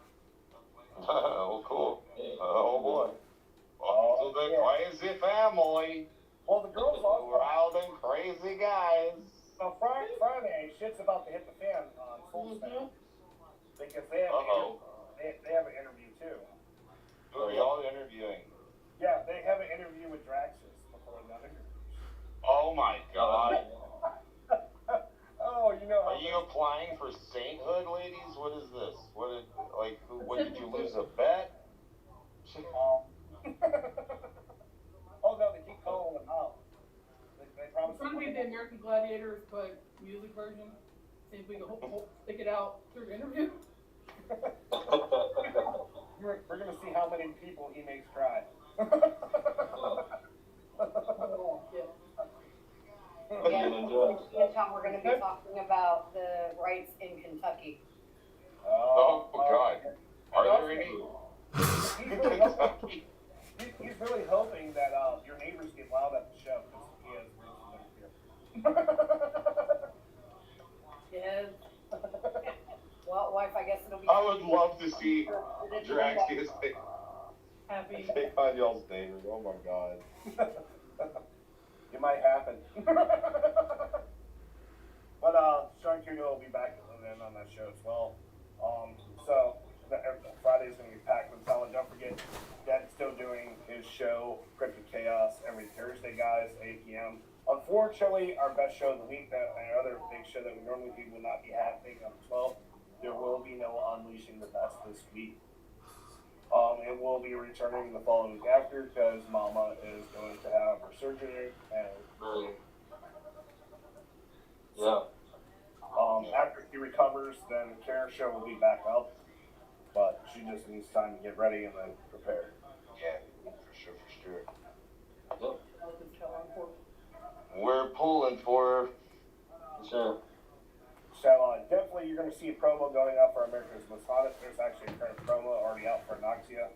Oh, cool. Oh boy. Welcome to the crazy family. Well, the girls also. Wild and crazy guys. So Friday, shit's about to hit the fan on Full Spectrum. Because they have an interview too. Who are y'all interviewing? Yeah, they have an interview with Draxus before the interview. Oh my god. Oh, you know. Are you applying for sainthood, ladies? What is this? What did you lose a bet? Oh no, they keep calling them out. They promise. It's going to be the American Gladiators, but music version. See if we can stick it out through the interview. We're gonna see how many people he makes cry. In town, we're going to be talking about the rights in Kentucky. Oh god. Are there any? He's really hoping that your neighbors get loud at the show because he has roots here. Yes. Well, wife, I guess it'll be. I would love to see Draxius Happy. take on y'all's neighbors. Oh my god. It might happen. But Sean Cuno will be back filling in on that show as well. So Friday's gonna be packed with talent. Don't forget, Dad's still doing his show, Cryptic Chaos, every Thursday, guys, 8 p.m. Unfortunately, our best show of the week, our other big show that we normally do, will not be happening on the 12th. There will be no Unleashing the Best this week. It will be returning the following week after because Mama is going to have her surgery and after she recovers, then the Karen show will be back up. But she just needs time to get ready and then prepare. Yeah, for sure. Yep. We're pulling for Sure. So definitely you're going to see a promo going out for America's Most Haunted. There's actually a current promo already out for Noxia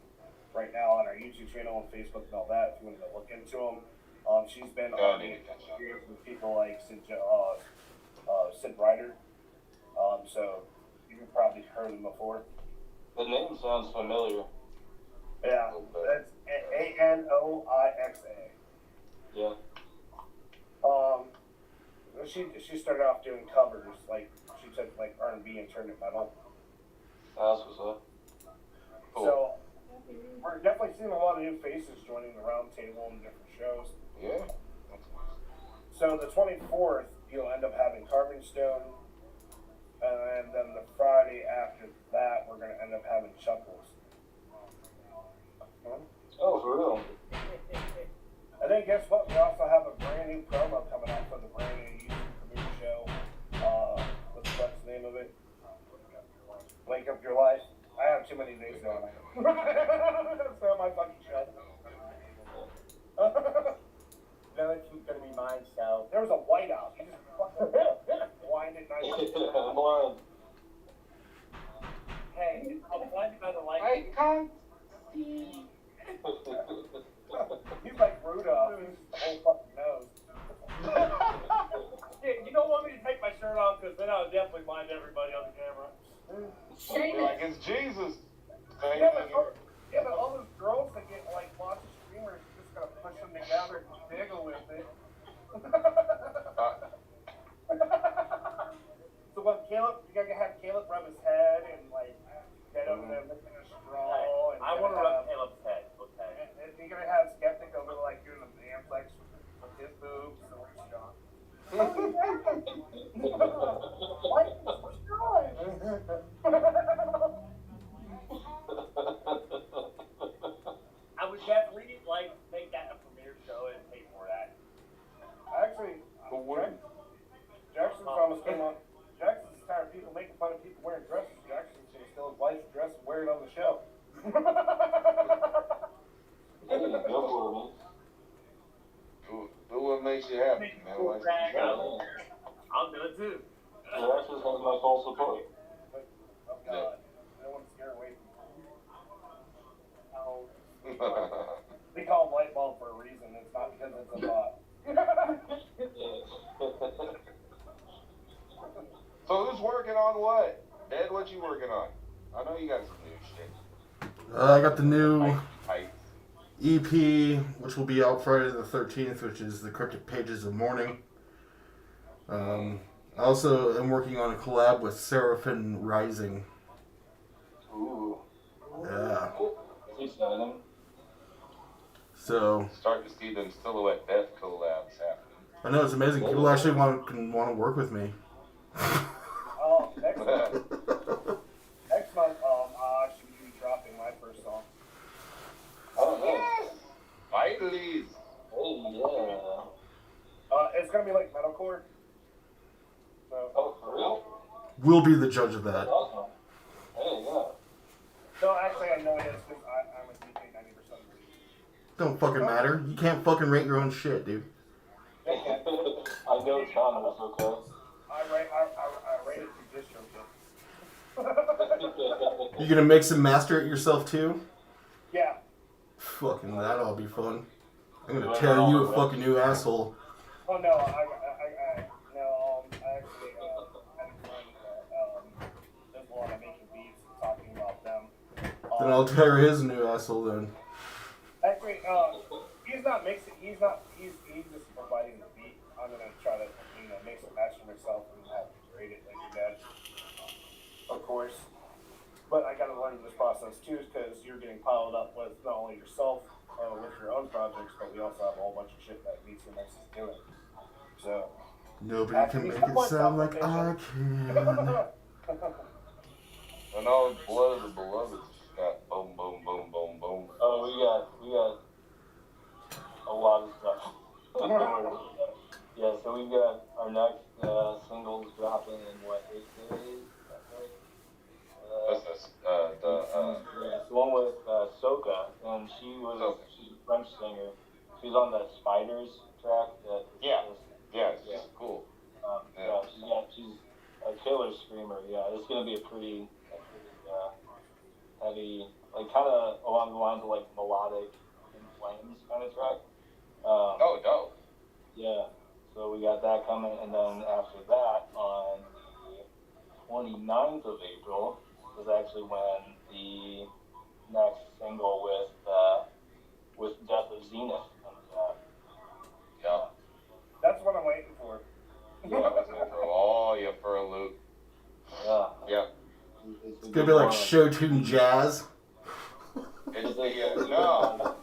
right now on our YouTube channel and Facebook and all that. If you want to look into them, she's been on interviews with people like Sid Ryder. So you've probably heard them before. The name sounds familiar. Yeah, that's Anoixa. Yeah. She started off doing covers, like she took like R&B and turned it metal. That's what's up. Cool. So we're definitely seeing a lot of new faces joining the Roundtable and different shows. Yeah. So the 24th, you'll end up having Carving Stone, and then the Friday after that, we're gonna end up having Chuckles. Oh, for real? And then guess what? We also have a brand new promo coming out for the brand new YouTube premiere show. What's the name of it? Wake Up Your Life. I have too many names on it. That's not my fucking show. No, it's gonna be mine, so. There was a whiteout. You just fucking blinded night. I'm blind. Hey, I'm blinded by the light. I can't see. He's like Rudolph. He's the whole fucking nose. Yeah, you don't want me to take my shirt off because then I'll definitely blind everybody on the camera. Like it's Jesus. Yeah, but all those girls that get like lots of streamers, you just gotta push them together and jiggle with it. So what Caleb, you gotta have Caleb rub his head and like get over there looking a straw. And I want to rub Caleb's head, okay? And you're gonna have Skeptic over like doing the Btmx with his boobs and where's John? Why is this John? I would definitely like make that a premiere show and pay for that. Actually, Jackson's almost came on. Jackson's tired of people making fun of people wearing dresses. Jackson's gonna steal his wife's dress and wear it on the show. Do what makes you happy, man. I'll do it too. Jackson has my full support. Oh God, I don't want to scare away from him. They call him light bulb for a reason. It's not because it's a bot. So who's working on what? Dad, what you working on? I know you got some new shit. I got the new Hype. EP, which will be out Friday the 13th, which is the Cryptic Pages of Mourning. I also am working on a collab with Seraphim Rising. Ooh. Yeah. That's exciting. So Starting to see them Silhouette Death collabs happening. I know it's amazing. People actually want to work with me. Next month, I should be dropping my first song. Oh, yes. Finally. Oh, It's gonna be like metalcore. So. Oh, for real? We'll be the judge of that. Awesome. Hey, yeah. No, actually, I know it is because I'm a DJ 90% of the Don't fucking matter. You can't fucking rate your own shit, dude. I know John was okay. I rated through distro. You gonna mix and master it yourself too? Yeah. Fucking that'll be fun. I'm gonna tear you a fucking new asshole. Oh no, I actually had a friend that does a lot of making beats and talking about them. Then I'll tear his new asshole then. Actually, he's not mixing. He's just providing the beat. I'm gonna try to mix and match it myself and have to grade it like your dad. of course. But I gotta learn this process too, because you're getting piled up with not only yourself with your own projects, but we also have a whole bunch of shit that Btmx is doing. So Nobody can make it sound like I can. And all blood of the beloved just got boom, boom, boom, boom, boom. Oh, we got a lot of stuff. Yeah, so we've got our next singles dropping in what, 8 days? That's Yeah, it's the one with Soka, and she's a French singer. She's on that Spiders track. She's cool. She's a killer screamer. Yeah, it's gonna be a pretty heavy, like kind of along the lines of like melodic In Flames kind of track. Dope. Yeah, so we got that coming, and then after that, on the 29th of April is actually when the next single with Death of Zenith comes out. Yeah. That's what I'm waiting for. Yeah, that's gonna throw all you for a loop. Yeah. Yeah. It's gonna be like show tune jazz. It's no.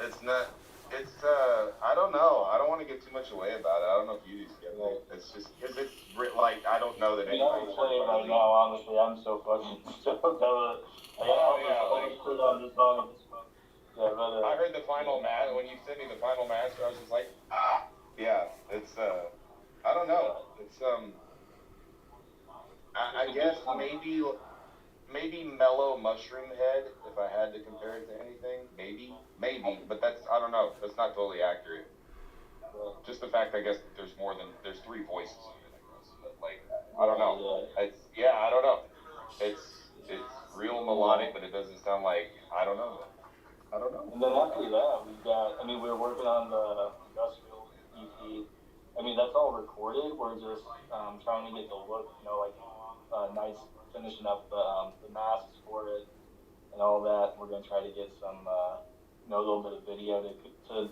It's not. It's I don't know. I don't want to give too much away about it. I don't know if you do, Skip. It's just because it's like I don't know that I don't play it right now. Honestly, I'm so fucking stoked on it. Put on this song. Yeah, but I heard the final master when you sent me the final master. I was just like, yeah. It's I don't know. It's I guess maybe Mellow Mushroom Head, if I had to compare it to anything. Maybe, but that's, I don't know, that's not totally accurate. Just the fact, I guess, there's 3 voices in it, I guess. But, like, I don't know. I don't know. It's real melodic, but it doesn't sound like, I don't know. And then after that, we're working on the industrial EP. That's all recorded. We're just trying to get the look, nice, finishing up the masks for it and all that. We're gonna try to get some, a little bit of video to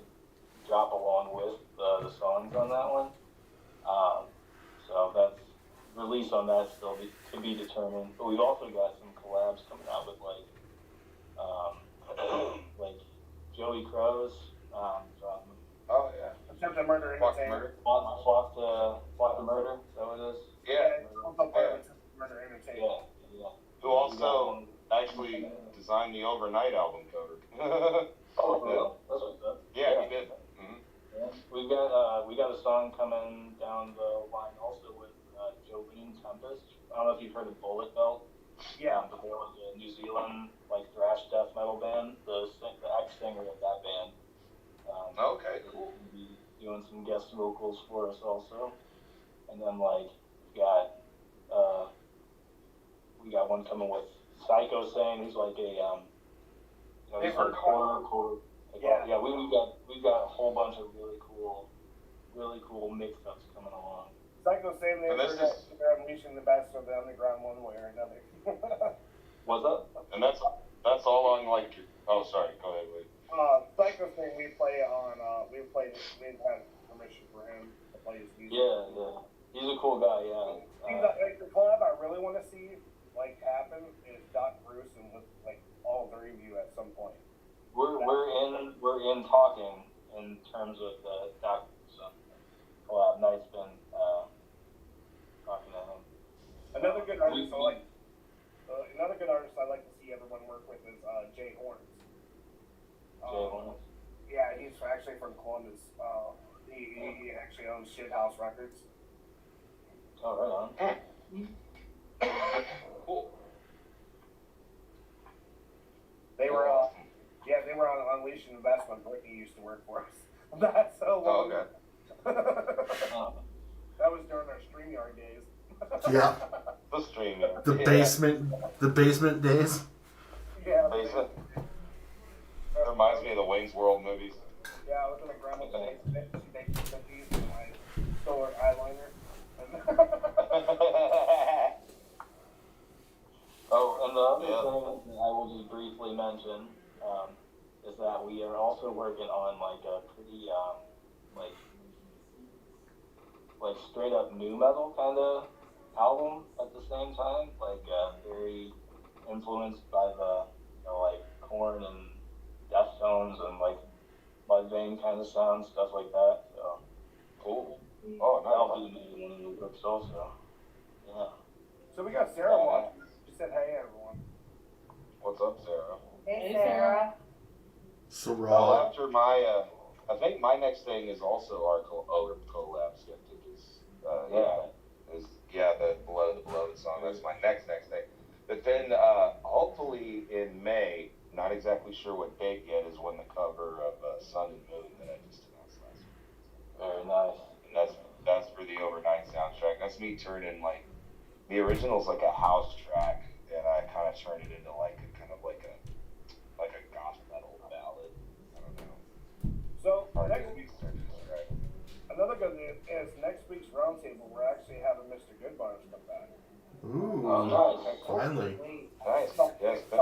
drop along with the songs on that one. So that's release on that still to be determined. But we've also got some collabs coming out with like Joey Crows from Attempt to Murder Entertainment. Flock to Murder. Is that what it is? Yeah. Murder Entertainment. Yeah. Who also actually designed the Overnight album cover. Oh, that's what's up. Yeah, he did. Mm-hmm. Yeah. We got a song coming down the line also with Jolene Tempest. I don't know if you've heard of Bullet Belt. Yeah. But they're like a New Zealand thrash death metal band. The ex-singer of that band. Okay, cool. Be doing some guest vocals for us also, and then we got one coming with Psycho Sane, who's like a he's like horror. Yeah. We've got a whole bunch of really cool mix-ups coming along. Psycho Sane, they're unleashing the best of the underground one way or another. What's up? And that's all on like. Oh, sorry. Go ahead, Wade. Psycho Sane, we've had permission for him to play his music. Yeah. He's a cool guy. Yeah. The collab I really want to see happen is Doc Bruce and with all 3 of you at some point. We're in talking in terms of the Doc Bruce collab. Knight's been talking to him. Another good artist I like to see everyone work with is Jay Horns. Yeah, he's actually from Columbus. He actually owns Shithouse Records. Oh, right on. Cool. They were on Unleashing Investment. Brittany used to work for us. That's so long. Oh, okay. That was during our StreamYard days. Yeah. The StreamYard. The basement days. Yeah. Basement. That reminds me of the Wayne's World movies. Yeah, I was in my grandma's basement. She baked cookies and I stole her eyeliner. And the other thing I will just briefly mention is that we are also working on a pretty straight up nu metal kind of album at the same time, like very influenced by the like Korn and Deftones and like Mudvayne kind of sound, stuff like that. So Cool. Oh, that'll nice. be one of the books also. Yeah. So we got Sarah watching. She said, "Hey, everyone." What's up, Sarah? Hey, Sarah. So Well, raw. after my, I think my next thing is also our collab skeptic is, the Blood of the Beloved song. That's my next thing. But then, hopefully in May, not exactly sure what date yet, is when the cover of Sun and Moon that I just announced last week. Very nice. And that's for the overnight soundtrack. That's me turning like the original's like a house track, and I kind of turned it into like a kind of like a goth metal ballad. I don't know. So Hard next to week, describe. another good news is next week's roundtable. We're actually having Mr. Goodbarns come back. Ooh. Oh, nice. Finally. Nice. Yes, We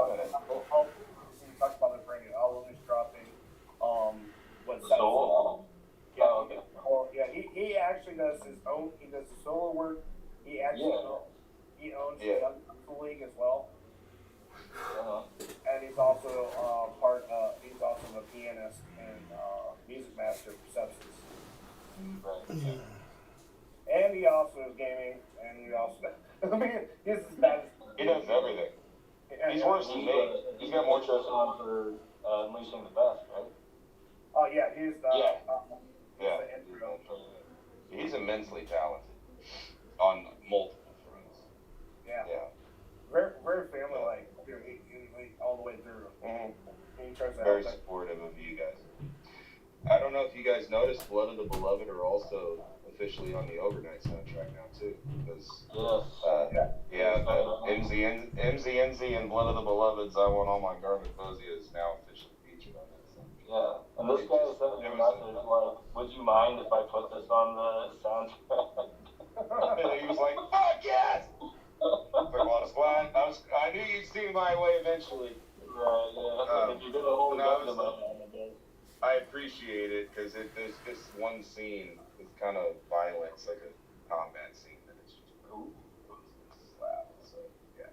talked about the bringing albums dropping. What's that? Soul. Yeah, Oh, okay. well, yeah. He actually does his own. He does the solo work. He actually he owns the Young League as well. And he's also he's also the pianist and music master for Substance. Right. And he also is gaming, and he also I mean he's as bad as He does everything. He's worse than me. He's got more trust on for Unleashing the Best, right? Oh yeah, he's the Yeah. the intro. He's immensely talented on multiple fronts. Yeah. Yeah. Very family like all the way through. Mm-hmm. He tries to Very help it. supportive of you guys. I don't know if you guys noticed, Blood of the Beloved are also officially on the overnight soundtrack now too, because MZNZ and Blood of the Beloveds, I Want All My Garment Fuzzy is now officially featured on that soundtrack. Yeah, and this guy sent me a message like, would you mind if I put this on the soundtrack? And he was like, fuck yes! I knew you'd see my way eventually. Right, yeah. If you're gonna hold up to my hand, I guess. I appreciate it, because there's this one scene that's kind of violent. It's like a combat scene that it's just cool. Slap. So, yeah.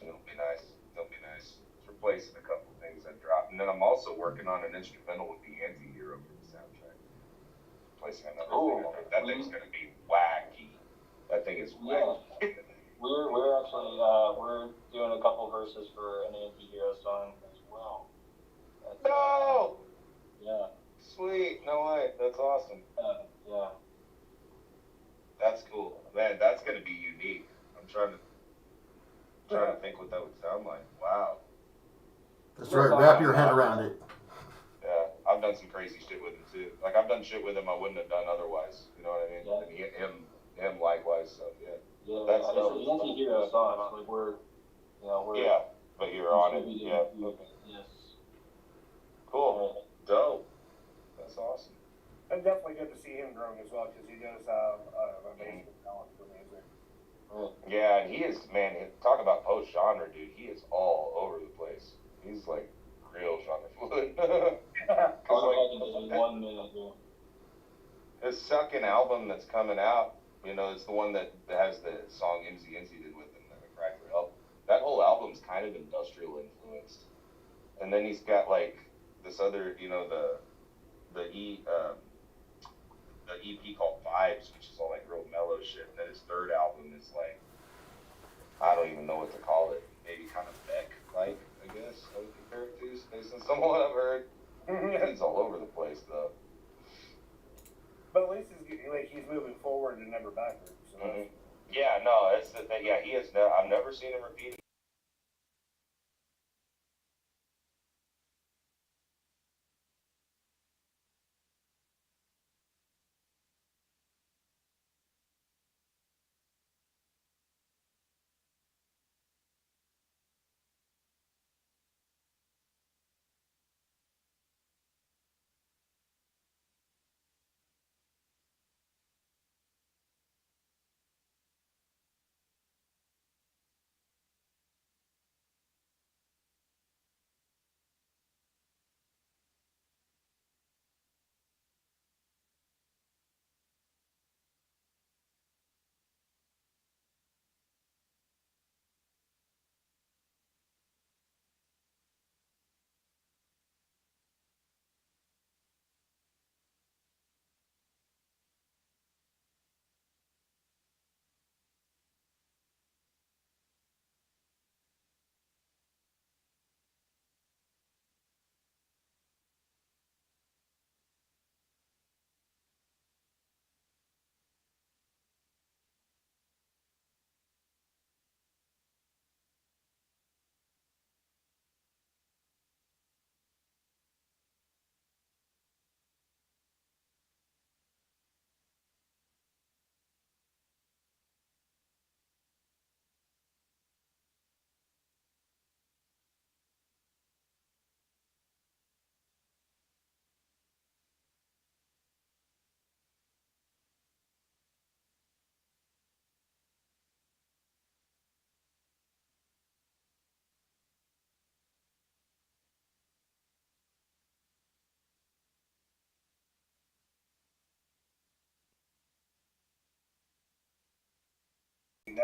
It'll be nice. It's replacing a couple things I dropped. And then I'm also working on an instrumental with the Anti-Hero for the soundtrack. Replacing another thing. That thing's going to be wacky. That thing is wacky. Yeah. We're actually we're doing a couple verses for an Anti-Hero song as well. No! Yeah. Sweet. No way. That's awesome. Yeah. That's cool. Man, that's going to be unique. I'm trying to think what that would sound like. Wow. That's right. Wrap your head around it. Yeah, I've done some crazy shit with him too. Like I've done shit with him I wouldn't have done otherwise. You know what I mean? Yeah. And him likewise. So yeah. Yeah. That's It's an Anti-Hero song. Like we're but you're on it. Yeah. Okay. Yes. Cool. Dope. That's awesome. And definitely good to see him growing as well because he does have amazing talent for music. Yeah, and he is, man, talk about post-genre, dude. He is all over the place. He's like real genre fluid. Like, 1 minute, yeah. His second album that's coming out, it's the one that has the song MZNZ did with him, the Cry for Help. That whole album's kind of industrial influenced. And then he's got like this other, the EP called Vibes, which is all like real mellow shit. And then his third album is like, I don't even know what to call it. Maybe kind of Beck-like, I guess I would compare it to, based on someone I've heard. He's all over the place though. But at least he's moving forward and never backwards. So Yeah, no, that's the thing. Yeah, he is. I've never seen him repeat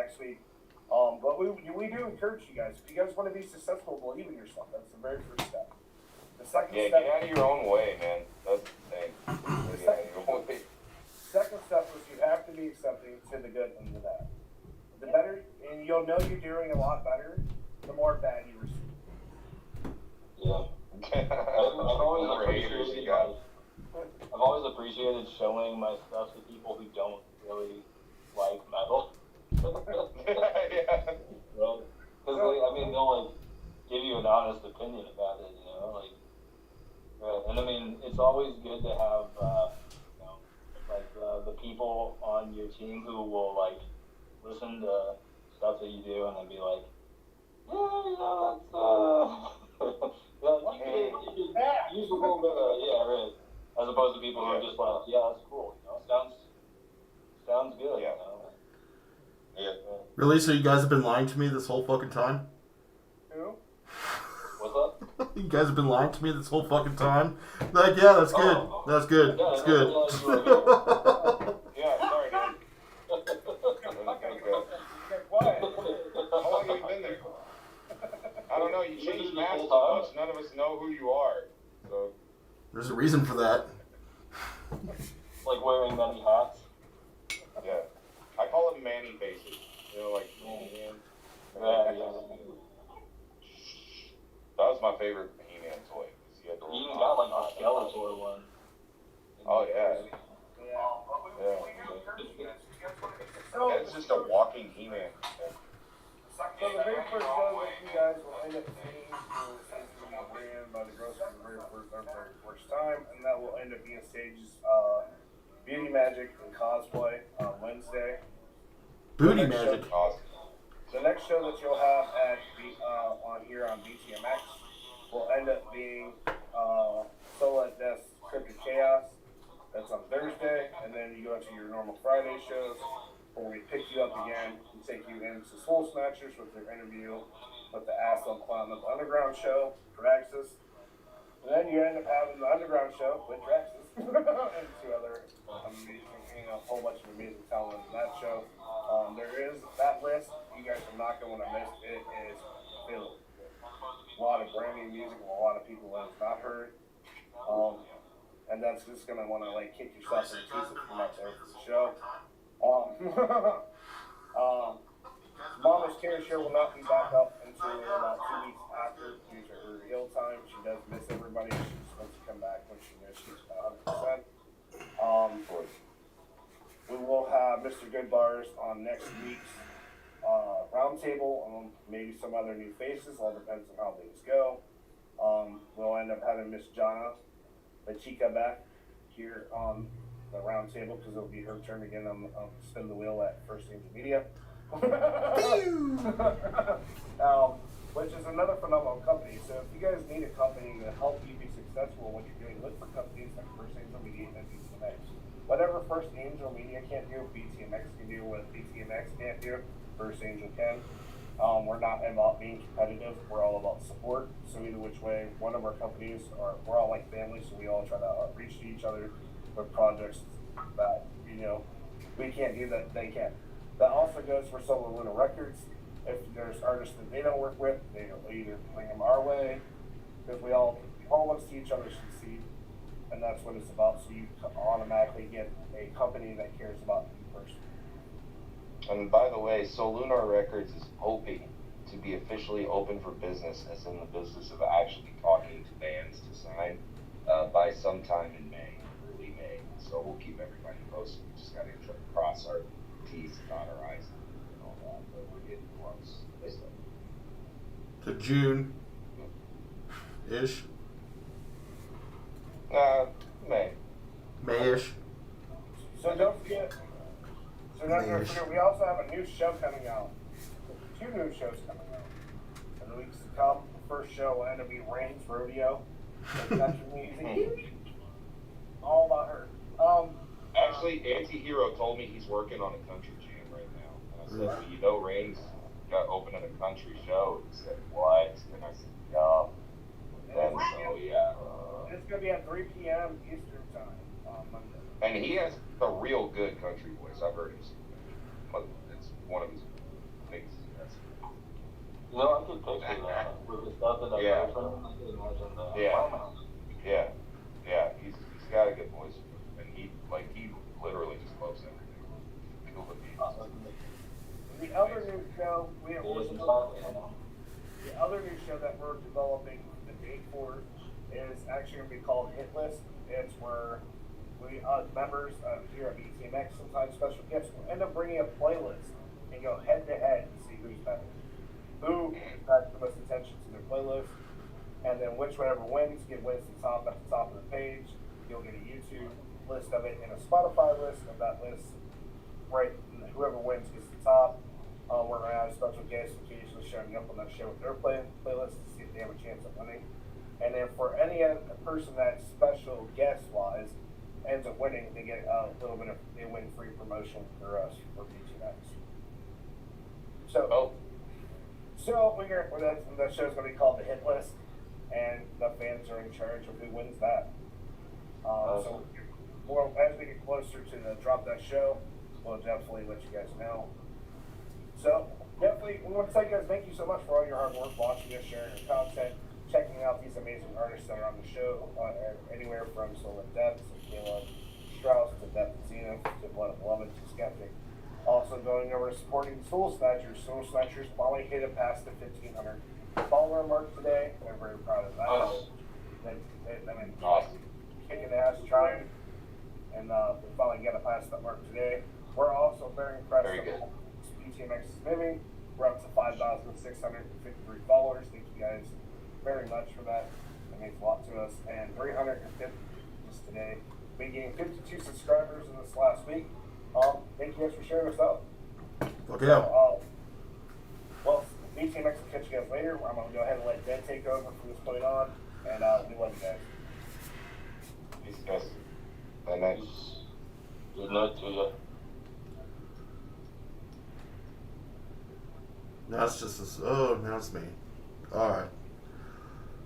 next week. But we do encourage you guys. If you guys want to be successful, believe in yourself. That's the very first step. The second Yeah, step. get out of your own way, man. That's the thing. Second step is you have to be accepting to the good and the bad. The better, and you'll know you're doing a lot better, the more bad you receive. Yeah. I've always appreciated showing my stuff to people who don't really like metal. Yeah. Because I mean, they'll like give you an honest opinion about it, you know, like. And I mean, it's always good to have, you know, like the people on your team who will like listen to stuff that you do and then be like, yeah, you know, that's you could use a little bit of, yeah, right. As opposed to people who are just like, yeah, that's cool, you know, sounds good, Yeah. you know. Yeah. Really? So you guys have been lying to me this whole fucking time? Who? What's up? You guys have been lying to me this whole fuking time? Like, yeah, that's good. That's good. Yeah, That's good. Yeah, sorry, dude. Quiet. How long have you been there? I don't know. You changed masks so much. None of us know who you are. So. There's a reason for that. Like wearing many hats. Yeah. I call them Manny faces. You know, like. Yeah. That was my favorite He-Man toy. You even got like a Skeletor one. Oh yeah. Yeah. It's just a walking He-Man. So the very first show that you guys will end up seeing will be ran by the girls for the very first time, and that will end up being stages Beauty Magic and Cosplay on Wednesday. Booty magic. The next show that you'll have at on here on Btmx will end up being Solo at Death's Cryptic Chaos. That's on Thursday, and then you go into your normal Friday shows, where we pick you up again and take you into Soul Snatchers with their interview with the Asshole Clown of the Underground show, Draxus. And then you end up having the Underground show with Draxus and two other amazing, a whole bunch of amazing talent in that show. There is that list. You guys are not going to miss. It is filled with a lot of brand new music and a lot of people that have not heard. And that's just going to want to like kick yourself in the teeth if you're not there for the show. Mama's Care Show will not be back up until about 2 weeks after due to her ill time. She does miss everybody. She's supposed to come back when she knows she's 100%. We will have Mr. Goodbars on next week's Roundtable, maybe some other new faces. All depends on how things go. We'll end up having Miss Jana, the Chica, back here on the Roundtable because it'll be her turn again on Spin the Wheel at First Angel Media. Which is another phenomenal company. So if you guys need a company to help you be successful in what you're doing, look for companies like First Angel Media and Btmx. Whatever First Angel Media can't do, Btmx can do. What Btmx can't do, First Angel can. We're not about being competitive. We're all about support. So either which way, one of our companies we're all like family, so we all try to reach to each other with projects that, you know, we can't do that they can. That also goes for Solo Luna Records. If there's artists that they don't work with, they'll either bring them our way, because we all want to see each other succeed, and that's what it's about. So you automatically get a company that cares about you personally. And by the way, Solunar Records is hoping to be officially open for business, as in the business of actually talking to bands to sign, by sometime in May, early May. So we'll keep everybody posted. We just got to cross our T's and dot our I's and all that, but we're getting close. To June-ish? May. May-ish? So don't forget, we also have a new show coming out. 2 new shows coming out. In the weeks to come, the first show will end up being Rain's Rodeo. Country music. All about her. Actually, Anti-Hero told me he's working on a country jam right now. And I said, well, you know Rain's got opening a country show. He said, what? And I said, yeah. And so, yeah. It's going to be at 3 p.m. Eastern Time on Monday. And he has a real good country voice. I've heard his. It's one of his You know, I could picture that with the stuff that I heard from him. I could imagine that. Yeah. He's got a good voice, and he literally just loves everything. The other new show the other new show that we're developing the date for is actually going to be called Hit List. It's where we members here at Btmx, sometimes special guests, will end up bringing a playlist and go head to head and see who's better, who has the most attention to their playlist, and then whichever wins wins the top at the top of the page. You'll get a YouTube list of it and a Spotify list of that list. Right, whoever wins gets the top. We're going to have special guests occasionally showing up on that show with their playlist to see if they have a chance of winning. And then for any person that special guest wise ends up winning, they get a little bit of free promotion for us for Btmx. So that show's going to be called the Hit List, and the fans are in charge of who wins that. So more as we get closer to the drop that show, we'll definitely let you guys know. So definitely, we want to tell you guys thank you so much for all your hard work, watching us, sharing your content, checking out these amazing artists that are on the show, anywhere from Soul and Depth to Caleb Strauss to Depth and Zenith to Blood of Beloved to Skeptic. Also going over supporting Soul Snatchers. Soul Snatchers finally hit it past the 1,500 follower mark today. We're very proud of that. Awesome. Kicking ass, trying, and we finally got to pass that mark today. We're also very impressed with Btmx is moving. We're up to 5,653 followers. Thank you guys very much for that. That means a lot to us. And 350 just today. We gained 52 subscribers in this last week. Thank you guys for sharing us out. Okay. So, well, Btmx will catch you guys later. I'm going to go ahead and let Ben take over from this point on. And we love you guys. Peace, guys. Bye, night. Good night to you. That's just that's me. Alright.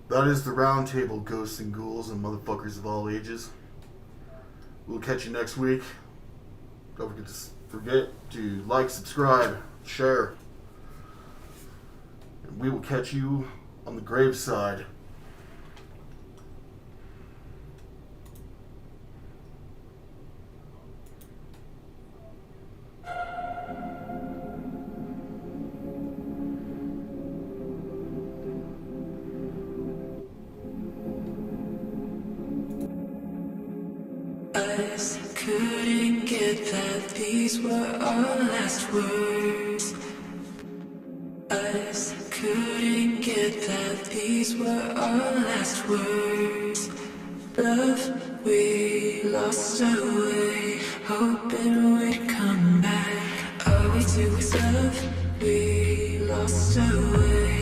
That is the Roundtable, Ghosts and Ghouls and Motherfuckers of all ages. We'll catch you next week. Don't forget to like, subscribe, share. And we will catch you on the graveside. Couldn't get that these were our last words. Us couldn't get that these were our last words. Love we lost our way, hoping we'd come back. All we do is love we lost our way.